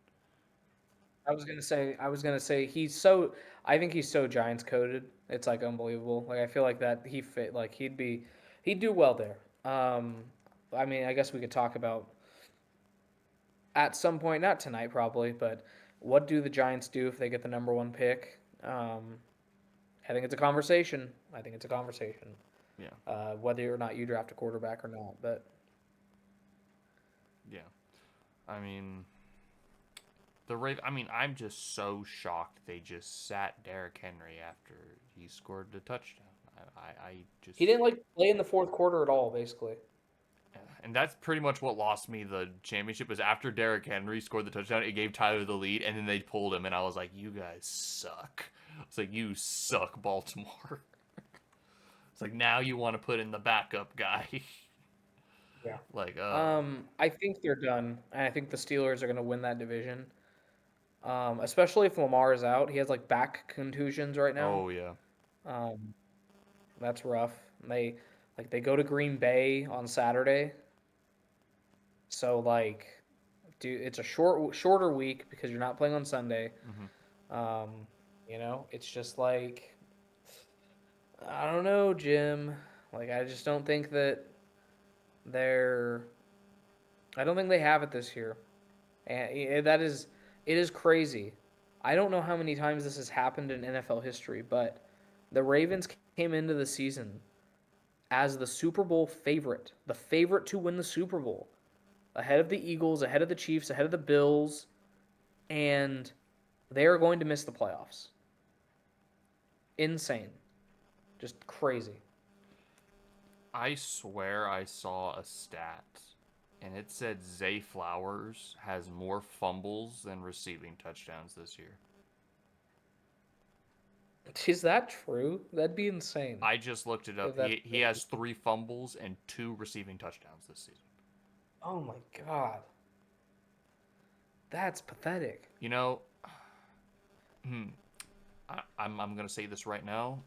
I was gonna say he's so. I think he's so Giants coded. It's like unbelievable. Like I feel like that he fit. Like he'd do well there. I mean, I guess we could talk about at some point, not tonight probably, but what do the Giants do if they get the number one pick? I think it's a conversation. I think it's a conversation. Yeah, Whether or not you draft a quarterback or not, but yeah. I mean, I mean, I'm just so shocked they just sat Derrick Henry after he scored the touchdown. I just, he didn't like play in the fourth quarter at all, basically. and that's pretty much what lost me the championship. Was after Derrick Henry scored the touchdown, it gave Tyler the lead, and then they pulled him, and I was like, you guys suck. It's like you suck, Baltimore. It's like now you want to put in the backup guy. Yeah. Like, I think they're done, and I think the Steelers are going to win that division. Especially if Lamar is out, he has like back contusions right now. oh yeah, Um, that's rough. They go to Green Bay on Saturday, so like, dude, it's a shorter week because you're not playing on Sunday. hmm Um, it's just like I don't know, Jim. Like I just don't think that they're. I don't think they have it this year, and it is crazy. I don't know how many times this has happened in NFL history, but the Ravens came into the season as the Super Bowl favorite, the favorite to win the Super Bowl, ahead of the Eagles, ahead of the Chiefs, ahead of the Bills, and they are going to miss the playoffs. Insane. Just crazy. I swear I saw a stat, and it said Zay Flowers has more fumbles than receiving touchdowns this year. Is that true? That'd be insane. I just looked it up. If that's He has 3 fumbles and 2 receiving touchdowns this season. Oh my god. That's pathetic. You know, I'm gonna say this right now.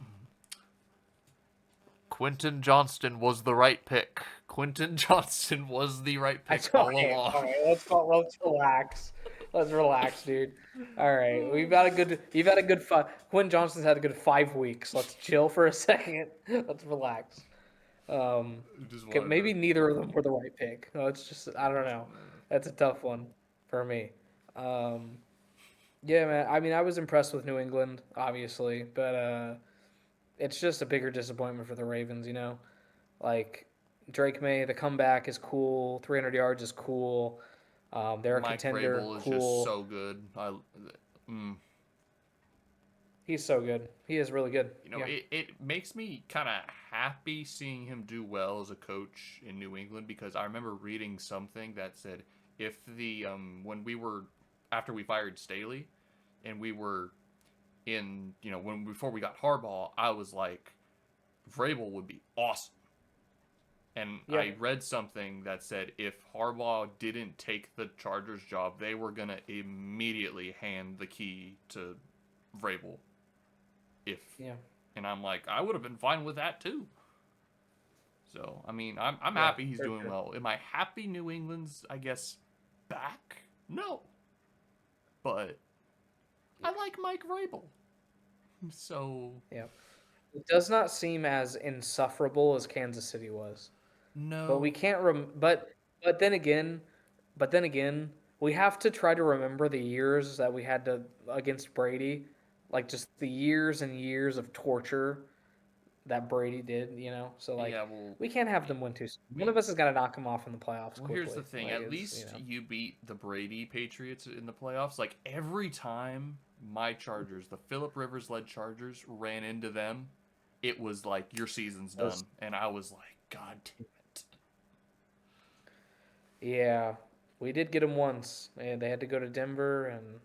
Quentin Johnston was the right pick. Quentin Johnston was the right pick all Okay, along. all right, let's relax. Let's relax, dude. All right, you've had a good Quinn Johnston's had a good 5 weeks. Let's chill for a second. Let's relax. Okay, maybe neither of them were the right pick. No, it's just I don't know. That's a tough one for me. Um, yeah, man. I mean, I was impressed with New England, obviously, but it's just a bigger disappointment for the Ravens. Like Drake May, the comeback is cool. 300 yards is cool. They're a Mike contender. Vrabel is just Cool. so good. He's so good. He is really good. You know, Yeah. it makes me kind of happy seeing him do well as a coach in New England, because I remember reading something that said if the when we were after we fired Staley and we were in when before we got Harbaugh, I was like Vrabel would be awesome. And Yeah. I read something that said if Harbaugh didn't take the Chargers job, they were gonna immediately hand the key to Vrabel. If Yeah. And I'm like, I would have been fine with that too. So I mean, I'm Yeah, happy he's for doing sure. well. Am I happy New England's, I guess, back? No. But I like Mike Vrabel. So Yeah. It does not seem as insufferable as Kansas City was. But we no. can't but then again, we have to try to remember the years that we had to against Brady, like just the years and years of torture that Brady did, you know. So like Yeah, well, we can't have them win too soon. I One mean, of us has got to knock them off in the playoffs well, here's the quickly. thing. Like At it's you least know. you beat the Brady Patriots in the playoffs. Like every time my Chargers, the Philip Rivers led Chargers, ran into them, it was like your season's Those, done, and I was like, God damn it. yeah, we did get them once, and they had to go to Denver, and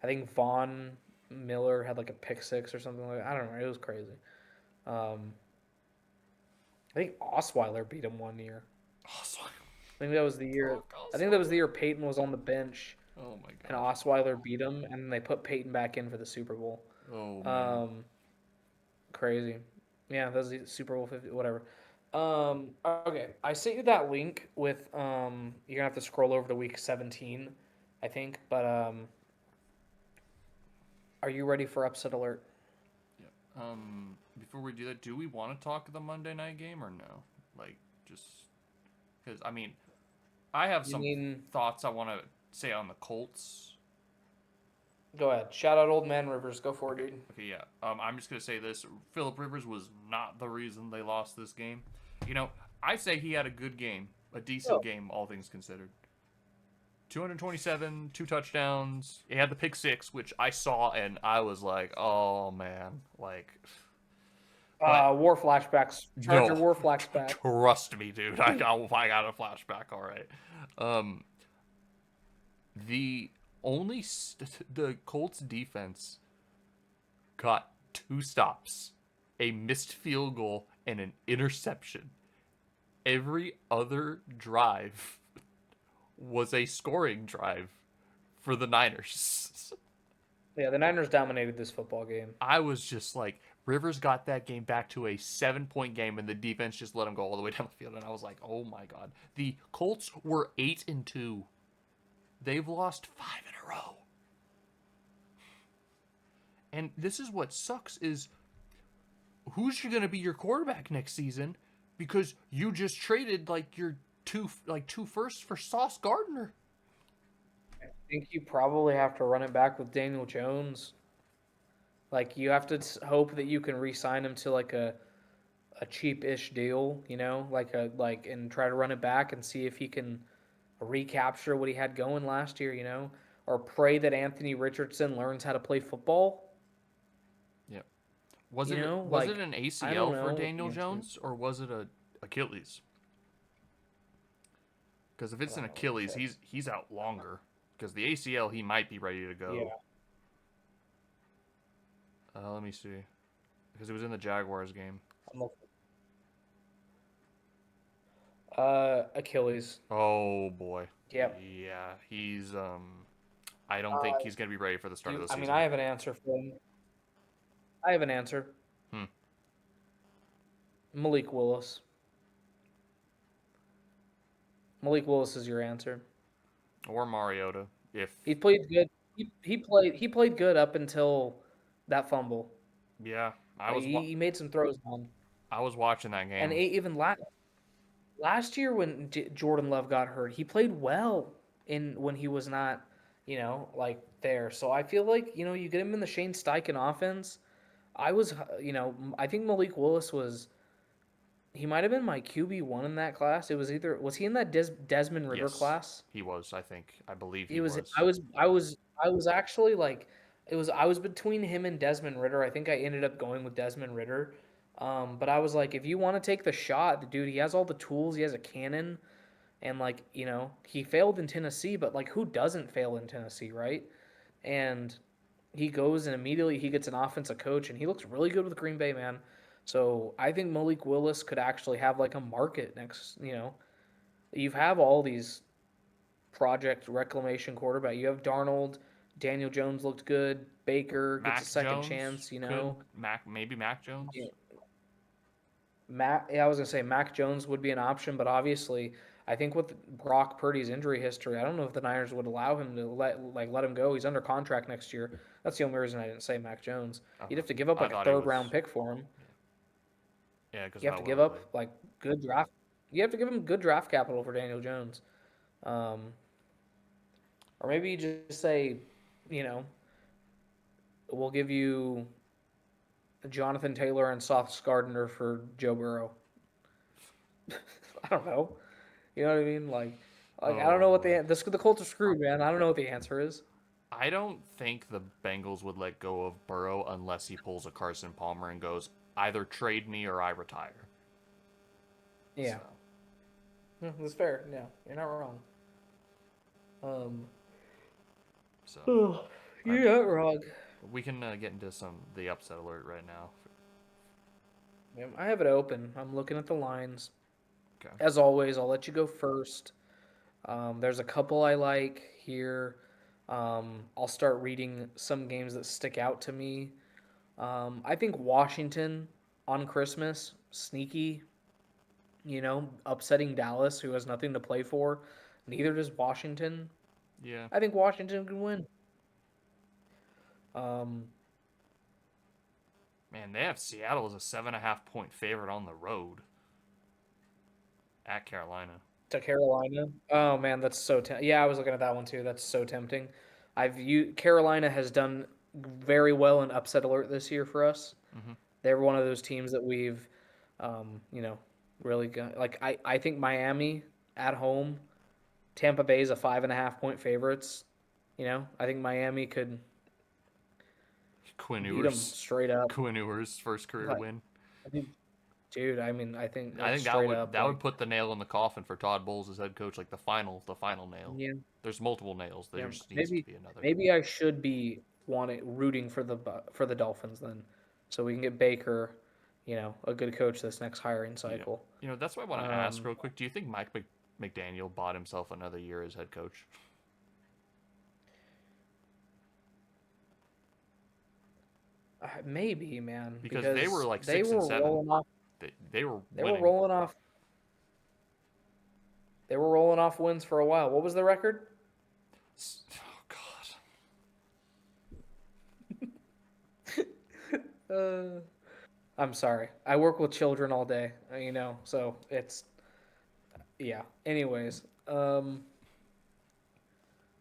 I think Vaughn Miller had like a pick six or something like that. I don't know. It was crazy. Um, I think Osweiler beat him one year. Osweiler. I think that was the year. Fuck I think that was Osweiler. the year Peyton was on the bench Oh my and god. Osweiler beat him, and they put Peyton back in for the Super Bowl. Oh man. Um, Crazy. Yeah, that was the Super Bowl 50, whatever. Okay, I sent you that link with you're gonna have to scroll over to week 17, I think. But are you ready for upset alert? Yeah. Before we do that, do we want to talk the Monday night game or no? Like, just because I mean, I have You some mean thoughts I want to say on the Colts. go ahead. Shout out old man Rivers. Go for it, Okay. dude. Okay. Yeah. I'm just gonna say this: Philip Rivers was not the reason they lost this game. You know, I say he had a good game, a decent Oh. game, all things considered. 227, 2 touchdowns. He had the pick six, which I saw and I was like, oh man, like. But War flashbacks. Charger no, war flashback. trust me, dude. I got a flashback. All right. Um, the the Colts defense got 2 stops, a missed field goal, and an interception. Every other drive was a scoring drive for the Niners. Yeah, the Niners dominated this football game. I was just like, Rivers got that game back to a 7 point game, and the defense just let him go all the way down the field. And I was like, oh my god, the Colts were 8-2. They've lost 5 in a row. And this is what sucks is who's going to be your quarterback next season because you just traded like your two firsts for Sauce Gardner. I think you probably have to run it back with Daniel Jones. Like you have to hope that you can re-sign him to like a cheap-ish deal, you know, and try to run it back and see if he can recapture what he had going last year, you know, or pray that Anthony Richardson learns how to play football. Yep. Was You it know, was it like an I don't ACL for know what the Daniel answer is. Jones or was it a Achilles? Because if it's Hold an on, let me Achilles, check. he's out longer. Because the ACL, he might be ready to Yeah. go. Let me see. Because it was in the Jaguars game. I'm looking. Achilles. Oh boy. Yep. Yeah, he's I don't think he's gonna be ready for the start of the I mean, season. I have an answer for him. I have an answer. Hmm. Malik Willis. Malik Willis is your answer. Or Mariota, if He played good. He played good up until that fumble. yeah, Like he made some throws on. I was watching that And game. even last year when Jordan Love got hurt, he played well in when he was not, you know, like there. So I feel like, you know, you get him in the Shane Steichen offense. I think Malik Willis he might have been my QB1 in that class. It was was he in that Desmond Ritter Yes, class? he was. I believe he He was. was. I was actually like, I was between him and Desmond Ritter. I think I ended up going with Desmond Ritter. But I was like, if you want to take the shot, the dude, he has all the tools. He has a cannon, and like, you know, he failed in Tennessee, but like, who doesn't fail in Tennessee, right? And he goes and immediately he gets an offensive coach, and he looks really good with Green Bay, man. So I think Malik Willis could actually have like a market next. You know, you have all these project reclamation quarterback. You have Darnold, Daniel Jones looked good, Baker gets a Mac second Jones chance, you could know. maybe Mac Jones. Yeah, I was gonna say Mac Jones would be an option, but obviously, I think with Brock Purdy's injury history, I don't know if the Niners would allow him to let him go. He's under contract next year. That's the only reason I didn't say Mac Jones. I You'd have thought, to give up I like a thought he third was. round pick for him. Yeah, because You of have how to well give he up played. like good draft. You have to give him good draft capital for Daniel Jones, or maybe you just say, you know, we'll give you Jonathan Taylor and Sauce Gardner for Joe Burrow. I don't know. You know what I mean? Like I don't Oh know what boy. the Colts are screwed, man. I don't know what the answer is. I don't think the Bengals would let go of Burrow unless he pulls a Carson Palmer and goes, either trade me or I retire. Yeah, So, that's fair. Yeah, you're not wrong. Um, so you're not wrong. we can get into the upset alert right now. Yeah, I have it open. I'm looking at the lines. Okay. As always, I'll let you go first. There's a couple I like here. I'll start reading some games that stick out to me. I think Washington on Christmas, sneaky, upsetting Dallas, who has nothing to play for. Neither does Washington. Yeah. I think Washington can win. Um, Man, they have Seattle as a 7.5 point favorite on the road at Carolina. to Carolina. Oh man, that's so yeah. I was looking at that one too. That's so tempting. Carolina has done very well in upset alert this year for us. Mm-hmm. They're one of those teams that we've, you know, really got. Like I think Miami at home, Tampa Bay is a 5.5 point favorites. I think Miami could Quinn beat them Ewers. straight up. Quinn Ewers' first career Like, win. I think, dude, I mean, I think I like think that straight would up, that like would put the nail in the coffin for Todd Bowles as head coach, like the final nail. yeah, There's multiple nails. There yeah. just needs to Maybe be another. maybe I should be rooting for the Dolphins then, so we can get Baker, a good coach this next hiring You know, cycle. that's what I want to ask Um, real quick. Do you think Mike McDaniel bought himself another year as head coach? maybe, man, Because they were because like they six and were seven. rolling off. They were They were winning. rolling off. They were rolling off wins for a while. What was the record? Oh God. Uh, I'm sorry. I work with children all day, so it's yeah. Anyways,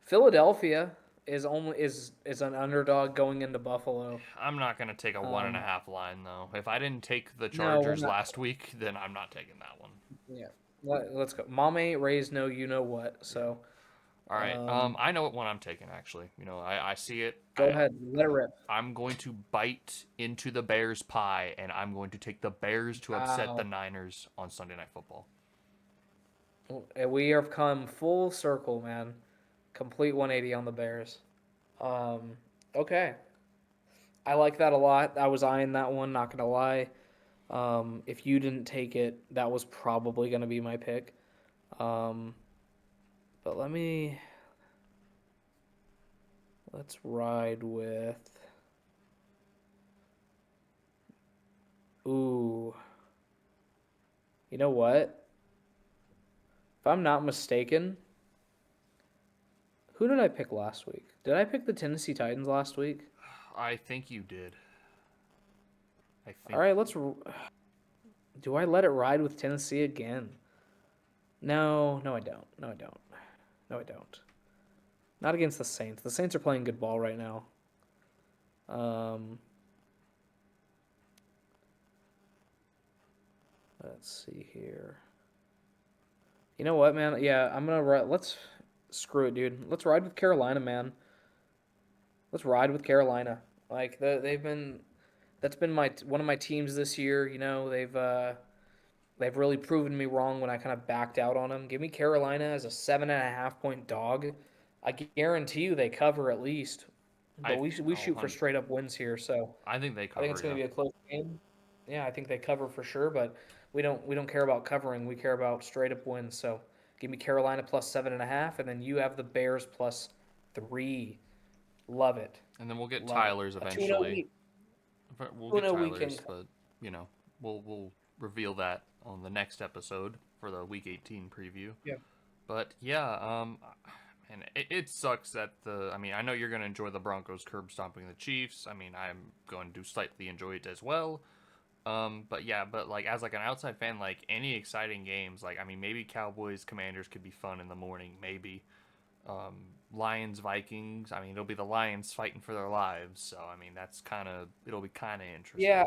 Philadelphia is an underdog going into Buffalo. I'm not gonna take a one and a Um, half line though. If I didn't take the no, we're Chargers not. last week, then I'm not taking that one. Yeah, let's go. Mom ain't raised no you know what. Yeah. So, All right. um, I know what one I'm taking actually. I see it. go ahead, let it rip. I'm going to bite into the Bears pie, and I'm going to take the Bears to upset the Wow, Niners on Sunday Night Football. we have come full circle, man. Complete 180 on the Bears. Um, okay. I like that a lot. I was eyeing that one, not gonna lie. If you didn't take it, that was probably gonna be my pick. Um, but let's ride with. Ooh, you know what? If I'm not mistaken, who did I pick last week? Did I pick the Tennessee Titans last week? I think you did. I All think. right, do I let it ride with Tennessee again? No, no, I don't. No, I don't. No, I don't. Not against the Saints. The Saints are playing good ball right now. Um, let's see here. You know what, man? Yeah, I'm gonna ride. Let's screw it, dude. Let's ride with Carolina, man. Let's ride with Carolina. Like they've been. That's been my one of my teams this year. They've really proven me wrong when I kind of backed out on them. Give me Carolina as a 7.5 point dog. I guarantee you they cover at least, but I we shoot for straight up wins here. So I think they I think it's cover. going Yeah. to be a close game. Yeah, I think they cover for sure, but we don't care about covering. We care about straight up wins. So give me Carolina plus 7.5, and then you have the Bears plus 3. Love it, And then we'll get love it. Tyler's A 2-0 eventually. week, But we'll get 2-0 weekend. Tyler's, but you know, we'll reveal that on the next episode for the Week 18 preview. Yeah. But yeah, and it sucks that I mean, I know you're going to enjoy the Broncos curb stomping the Chiefs. I mean, I'm going to slightly enjoy it as well. But yeah, but like as like an outside fan, like any exciting games, like I mean, maybe Cowboys Commanders could be fun in the morning, maybe. Lions Vikings. I mean, it'll be the Lions fighting for their lives, so I mean, it'll be kind of interesting. Yeah,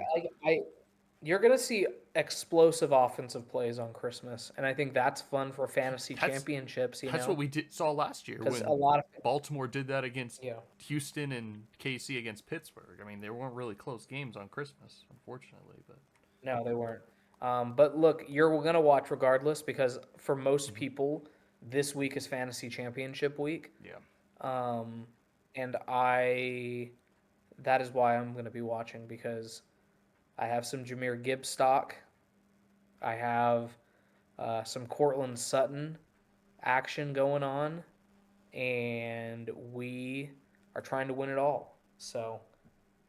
you're gonna see explosive offensive plays on Christmas, and I think that's fun for fantasy That's championships. that's what we saw last year Because when a lot of Baltimore did that against yeah. Houston and KC against Pittsburgh. I mean, they weren't really close games on Christmas, unfortunately, but No, they weren't. But look, you're gonna watch regardless because for most people, this week is fantasy championship week. yeah. And that is why I'm gonna be watching because I have some Jameer Gibbs stock. I have some Cortland Sutton action going on, and we are trying to win it all. So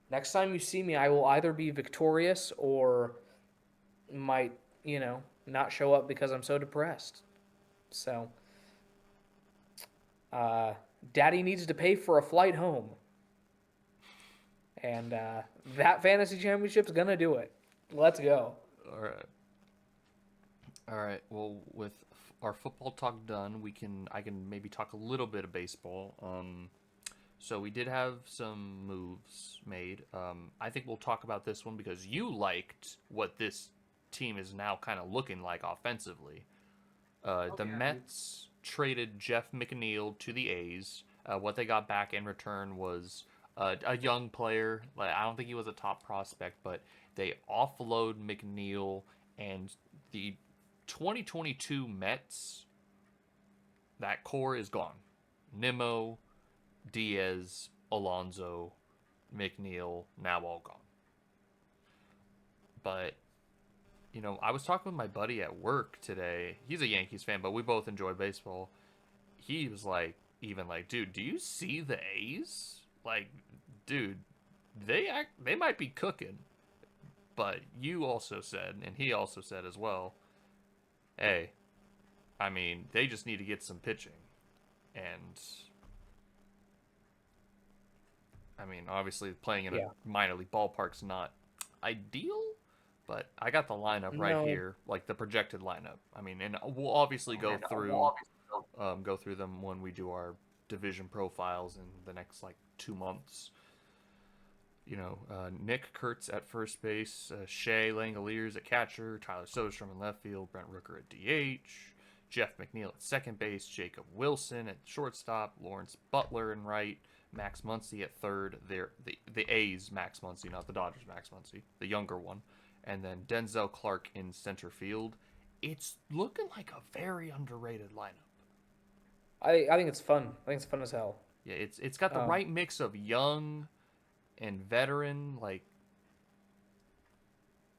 next time you see me, I will either be victorious or might, not show up because I'm so depressed. So, Daddy needs to pay for a flight home. And that fantasy championship's gonna do it. Let's go. All right. All right. Well, with our football talk done, I can maybe talk a little bit of baseball. So we did have some moves made. I think we'll talk about this one because you liked what this team is now kind of looking like offensively. The Mets traded Jeff McNeil to the A's. What they got back in return was a young player. Like, I don't think he was a top prospect, but they offload McNeil, and the 2022 Mets, that core is gone. Nimmo, Diaz, Alonso, McNeil, now all gone. But, I was talking with my buddy at work today. He's a Yankees fan, but we both enjoy baseball. He was like, dude, do you see the A's? Like, dude, they might be cooking. But you also said, and he also said as well, hey, I mean, they just need to get some pitching. And I mean, obviously playing in a minor league ballpark's not ideal, but I got the lineup right here, like the projected lineup. I mean, and we'll obviously go through them when we do our division profiles in the next like 2 months. Nick Kurtz at first base, Shea Langoliers at catcher, Tyler Soderstrom in left field, Brent Rooker at DH, Jeff McNeil at second base, Jacob Wilson at shortstop, Lawrence Butler in right, Max Muncy at third. The A's Max Muncy, not the Dodgers Max Muncy, the younger one, and then Denzel Clark in center field. It's looking like a very underrated lineup. I think it's fun. I think it's fun as hell. Yeah, it's got the right mix of young and veteran. Like,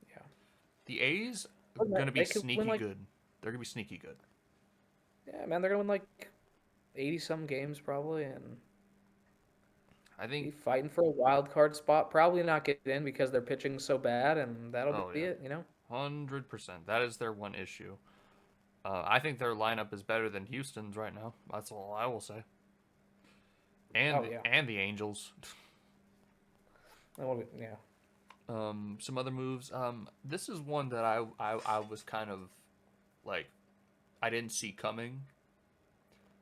yeah, the A's are going to be sneaky good. They're going to be sneaky good. Yeah, man, they're going to win like 80-some games probably, and I think be fighting for a wild card spot. Probably not get in because their pitching's so bad, and that'll be it. 100%. That is their one issue. I think their lineup is better than Houston's right now. That's all I will say. And the Angels. Yeah. Some other moves. This is one that I was kind of like, I didn't see coming.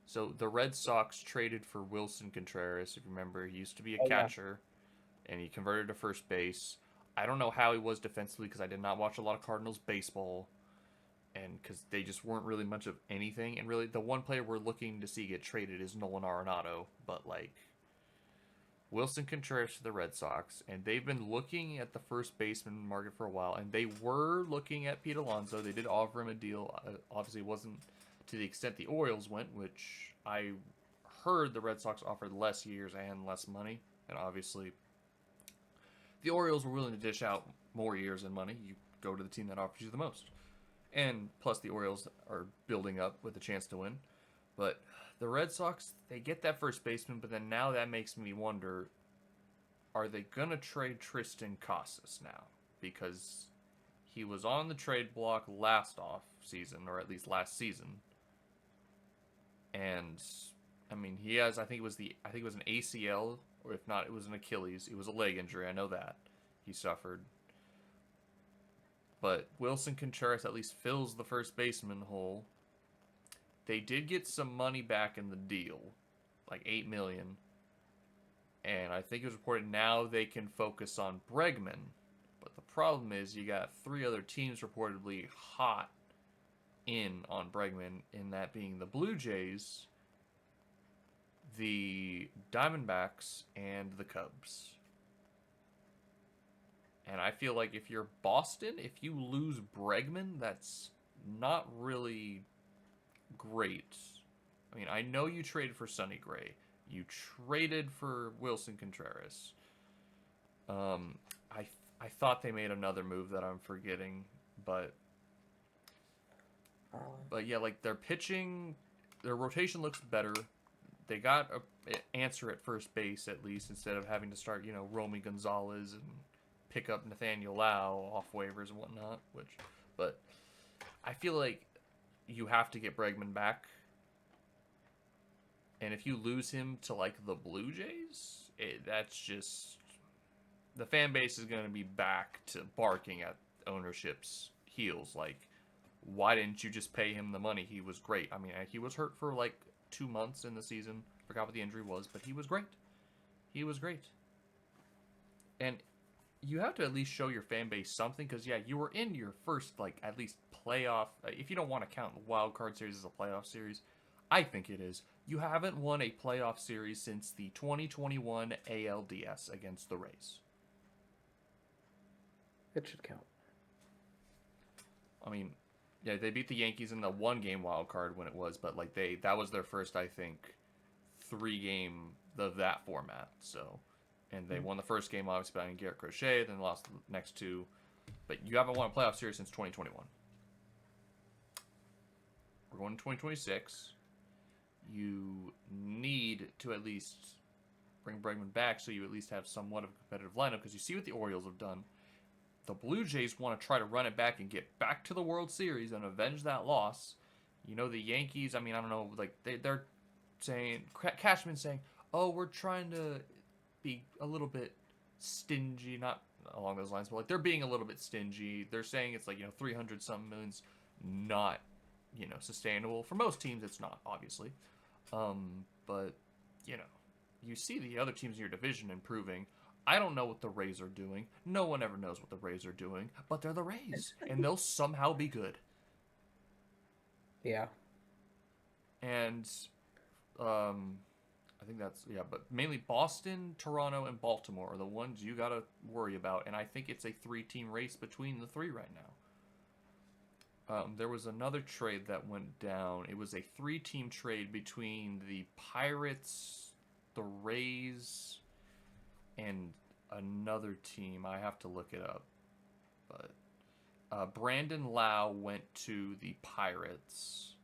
So the Red Sox traded for Wilson Contreras. If you remember, he used to be a catcher, and he converted to first base. I don't know how he was defensively because I did not watch a lot of Cardinals baseball, and because they just weren't really much of anything. And really, the one player we're looking to see get traded is Nolan Arenado. But like, Wilson Contreras to the Red Sox, and they've been looking at the first baseman market for a while, and they were looking at Pete Alonso. They did offer him a deal. Obviously, it wasn't to the extent the Orioles went, which I heard the Red Sox offered less years and less money, and obviously the Orioles were willing to dish out more years and money. You go to the team that offers you the most. And plus the Orioles are building up with a chance to win. But the Red Sox, they get that first baseman, but then now that makes me wonder, are they going to trade Tristan Casas now? Because He was on the trade block last off season, or at least last season. And I mean, he has. I think it was an ACL, or if not, it was an Achilles. It was a leg injury. I know that he suffered. But Wilson Contreras at least fills the first baseman hole. They did get some money back in the deal, like $8 million. And I think it was reported now they can focus on Bregman. But the problem is you got 3 other teams reportedly hot in on Bregman, in that being the Blue Jays, the Diamondbacks, and the Cubs. And I feel like if you're Boston, if you lose Bregman, that's not really great. I mean, I know you traded for Sonny Gray. You traded for Wilson Contreras. I thought they made another move that I'm forgetting, but yeah, like their pitching, their rotation looks better. They got an answer at first base at least, instead of having to start, Romy Gonzalez and pick up Nathaniel Lau off waivers and whatnot. But I feel like you have to get Bregman back, and if you lose him to like the Blue Jays, that's just, the fan base is going to be back to barking at ownership's heels. Like, why didn't you just pay him the money? He was great. I mean, he was hurt for like 2 months in the season. Forgot what the injury was, but he was great. He was great. And you have to at least show your fan base something, because yeah, you were in your first like at least playoff. If you don't want to count the wild card series as a playoff series, I think it is. You haven't won a playoff series since the 2021 ALDS against the Rays. It should count. I mean, yeah, they beat the Yankees in the 1-game wild card when it was, but like that was their first, I think, 3-game of that format. So, and they won the first game obviously by Garrett Crochet, then lost the next 2. But you haven't won a playoff series since 2021. We're going to 2026. You need to at least bring Bregman back, so you at least have somewhat of a competitive lineup, because you see what the Orioles have done. The Blue Jays want to try to run it back and get back to the World Series and avenge that loss. The Yankees, I mean, I don't know, like they're saying, Cashman's saying, oh, we're trying to be a little bit stingy, not along those lines, but like they're being a little bit stingy. They're saying it's like, 300 something million's not, sustainable. For most teams, it's not, obviously. But, you see the other teams in your division improving. I don't know what the Rays are doing. No one ever knows what the Rays are doing, but they're the Rays, and they'll somehow be good. Yeah. And, I think that's, yeah, but mainly Boston, Toronto, and Baltimore are the ones you gotta worry about, and I think it's a 3-team race between the 3 right now. There was another trade that went down. It was a 3-team trade between the Pirates, the Rays, and another team. I have to look it up. But Brandon Lau went to the Pirates.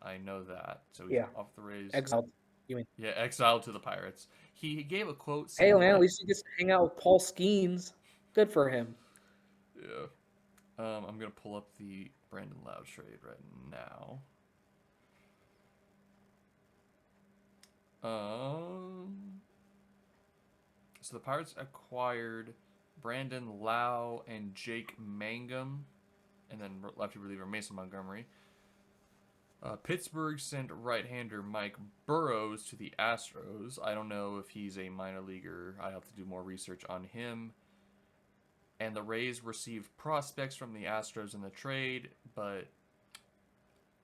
I know that. So he's off the Rays. Exiled. You mean? Yeah, exiled to the Pirates. He gave a quote saying, Hey, man, at least he gets to hang out with Paul Skeens. Good for him. Yeah. I'm going to pull up the Brandon Lau trade right now. So the Pirates acquired Brandon Lau and Jake Mangum, and then lefty reliever Mason Montgomery. Pittsburgh sent right-hander Mike Burrows to the Astros. I don't know if he's a minor leaguer. I have to do more research on him. And the Rays received prospects from the Astros in the trade, but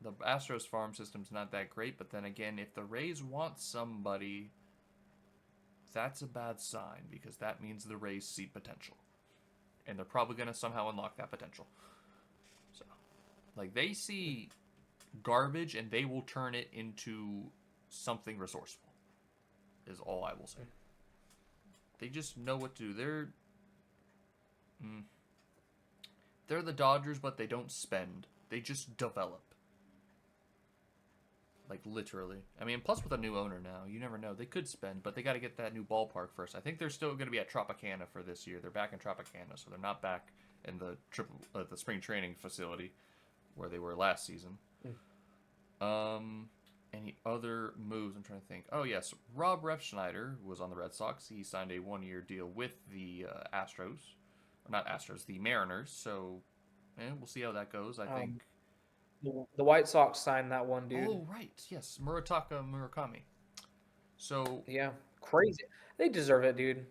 the Astros farm system's not that great. But then again, if the Rays want somebody, that's a bad sign, because that means the Rays see potential. And they're probably going to somehow unlock that potential. So, like, they see garbage and they will turn it into something resourceful, is all I will say. They just know what to do. They're the Dodgers, but they don't spend. They just develop. Like, literally. I mean, plus with a new owner now, you never know. They could spend, but they got to get that new ballpark first. I think they're still going to be at Tropicana for this year. They're back in Tropicana, so they're not back in the spring training facility where they were last season. Any other moves? I'm trying to think. Oh yes, Rob Refschneider was on the Red Sox. He signed a 1-year deal with the Astros, or not Astros, the Mariners. So, we'll see how that goes. I think. The White Sox signed that one dude. Oh right, yes, Murataka Murakami. So Yeah, crazy. They deserve it, dude.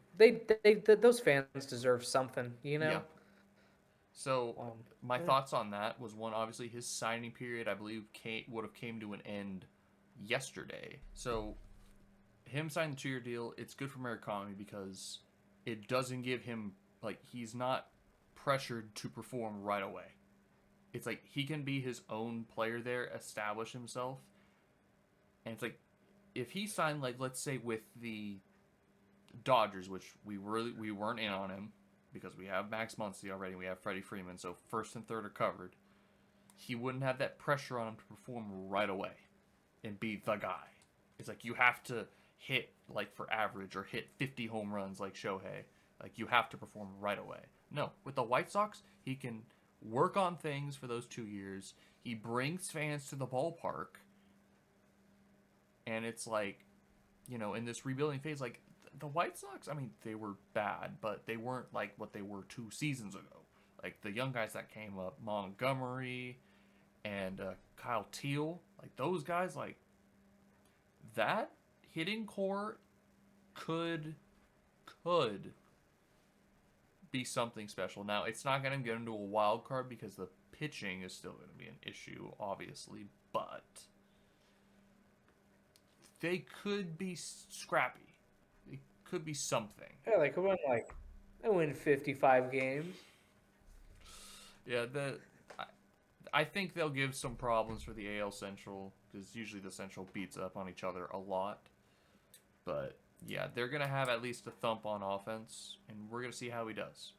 Those fans deserve something, you know. yeah. So my Yeah. thoughts on that was one. Obviously, his signing period, I believe, would have came to an end yesterday. So him signing the 2-year deal, it's good for Murakami because it doesn't give him like he's not pressured to perform right away. It's like he can be his own player there, establish himself, and it's like if he signed like let's say with the Dodgers, which we weren't in on him because we have Max Muncy already, and we have Freddie Freeman, so first and third are covered. He wouldn't have that pressure on him to perform right away and be the guy. It's like you have to hit like for average or hit 50 home runs like Shohei. Like you have to perform right away. No, with the White Sox, he can work on things for those 2 years. He brings fans to the ballpark, and it's like, in this rebuilding phase, like the White Sox, I mean, they were bad, but they weren't like what they were 2 seasons ago. Like the young guys that came up, Montgomery and Kyle Teal, like those guys, like that hitting core could be something special. Now, it's not going to get into a wild card because the pitching is still going to be an issue, obviously, but they could be scrappy. It could be something. Yeah, they win 55 games. Yeah, I think they'll give some problems for the AL Central because usually the Central beats up on each other a lot. But yeah, they're gonna have at least a thump on offense, and we're gonna see how he does.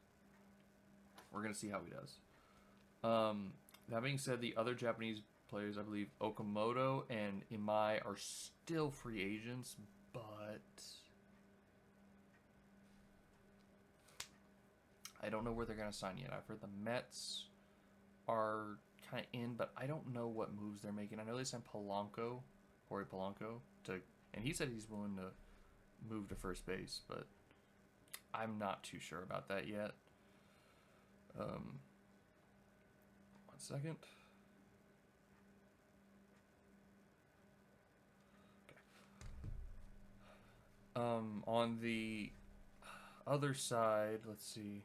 That being said, the other Japanese players, I believe Okamoto and Imai, are still free agents, but I don't know where they're gonna sign yet. I've heard the Mets are kind of in, but I don't know what moves they're making. I know they signed Corey Polanco, and he said he's willing to move to first base, but I'm not too sure about that yet. 1 second. Okay. On the other side, let's see.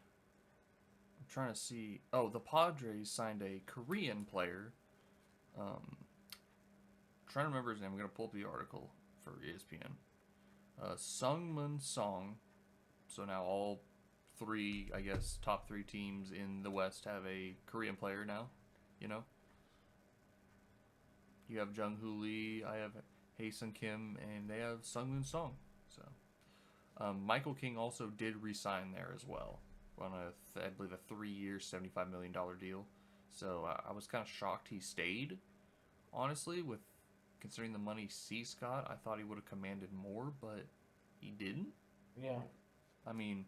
I'm trying to see. Oh, the Padres signed a Korean player. Trying to remember his name. I'm gonna pull up the article for ESPN. Sungmun Song. So now all 3, I guess, top 3 teams in the West have a Korean player now. You have Jung Hoo Lee, I have Hae-Sung Kim, and they have Sungmun Song. So, Michael King also did re-sign there as well on I believe a 3-year, $75 million deal. So I was kind of shocked he stayed. Honestly, with considering the money Cease got, I thought he would have commanded more, but he didn't. Yeah. I mean,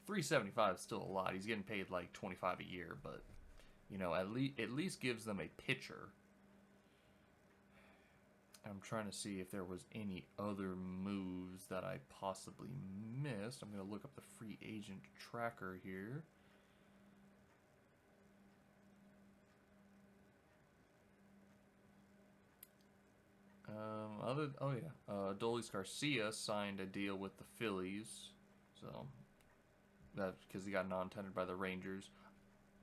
$375 is still a lot. He's getting paid like $25 a year, but at least gives them a pitcher. I'm trying to see if there was any other moves that I possibly missed. I'm going to look up the free agent tracker here. Adolis Garcia signed a deal with the Phillies, so that because he got non-tendered by the Rangers.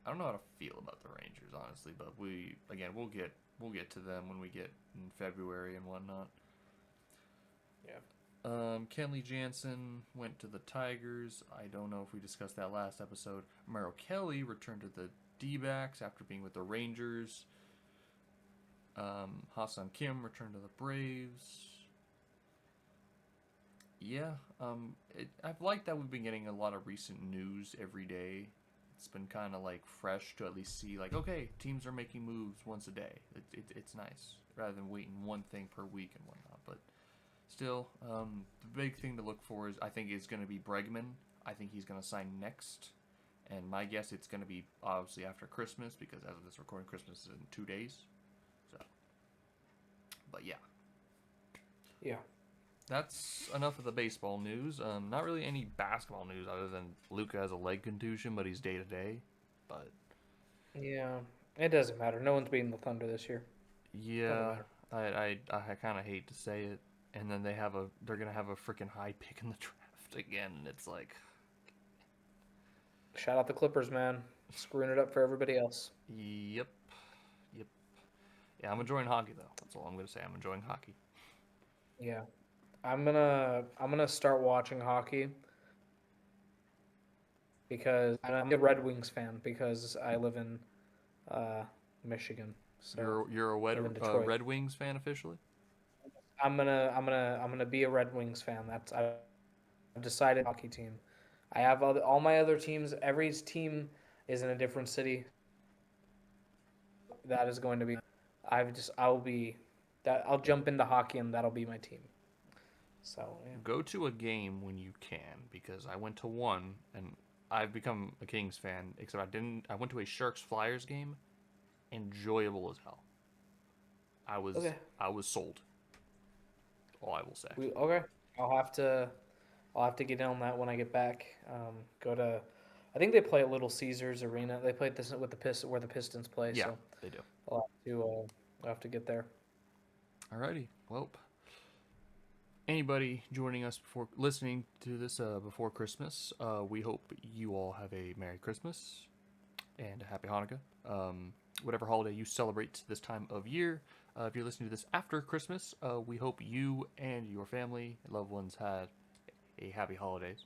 I don't know how to feel about the Rangers, honestly, but we'll get to them when we get in February and whatnot. Yeah. Kenley Jansen went to the Tigers. I don't know if we discussed that last episode. Merrill Kelly returned to the D-backs after being with the Rangers. Hassan Kim returned to the Braves. Yeah, I've liked that we've been getting a lot of recent news every day. It's been kind of like fresh to at least see like, okay, teams are making moves once a day. It's nice rather than waiting one thing per week and whatnot. But still, the big thing to look for is I think is going to be Bregman. I think he's going to sign next, And my guess it's going to be obviously after Christmas because as of this recording, Christmas is in 2 days. So, but yeah. Yeah. That's enough of the baseball news. Not really any basketball news other than Luka has a leg contusion, but he's day to day. But Yeah. It doesn't matter. No one's beating the Thunder this year. Doesn't yeah, matter. I kind of hate to say it. And then they're gonna have a freaking high pick in the draft again. And it's like, Shout out the Clippers, man. Screwing it up for everybody else. yep, yep. Yeah, I'm enjoying hockey though. That's all I'm gonna say. I'm enjoying hockey. Yeah. I'm gonna start watching hockey because and I'm a Red Wings fan because I live in uh, Michigan. So You're a I live in Detroit. Red Wings fan officially? I'm gonna be a Red Wings fan. I've decided hockey team. I have all my other teams. Every team is in a different city. That is going to be. I'll be that. I'll jump into hockey and that'll be my team. So yeah. Go to a game when you can because I went to one and I've become a Kings fan. Except I didn't. I went to a Sharks Flyers game. Enjoyable as hell. Okay. I was sold. All I will say. Okay. I'll have to. I'll have to get in on that when I get back. Go to. I think they play at Little Caesars Arena. They played this with the where the Pistons play. Yeah, So they do. I'll have to get there. Alrighty. Well, anybody joining us before listening to this before Christmas, we hope you all have a Merry Christmas and a Happy Hanukkah. Whatever holiday you celebrate this time of year. If you're listening to this after Christmas, we hope you and your family and loved ones had a happy holidays.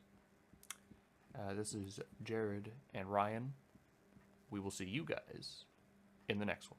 This is Jared and Ryan. We will see you guys in the next one.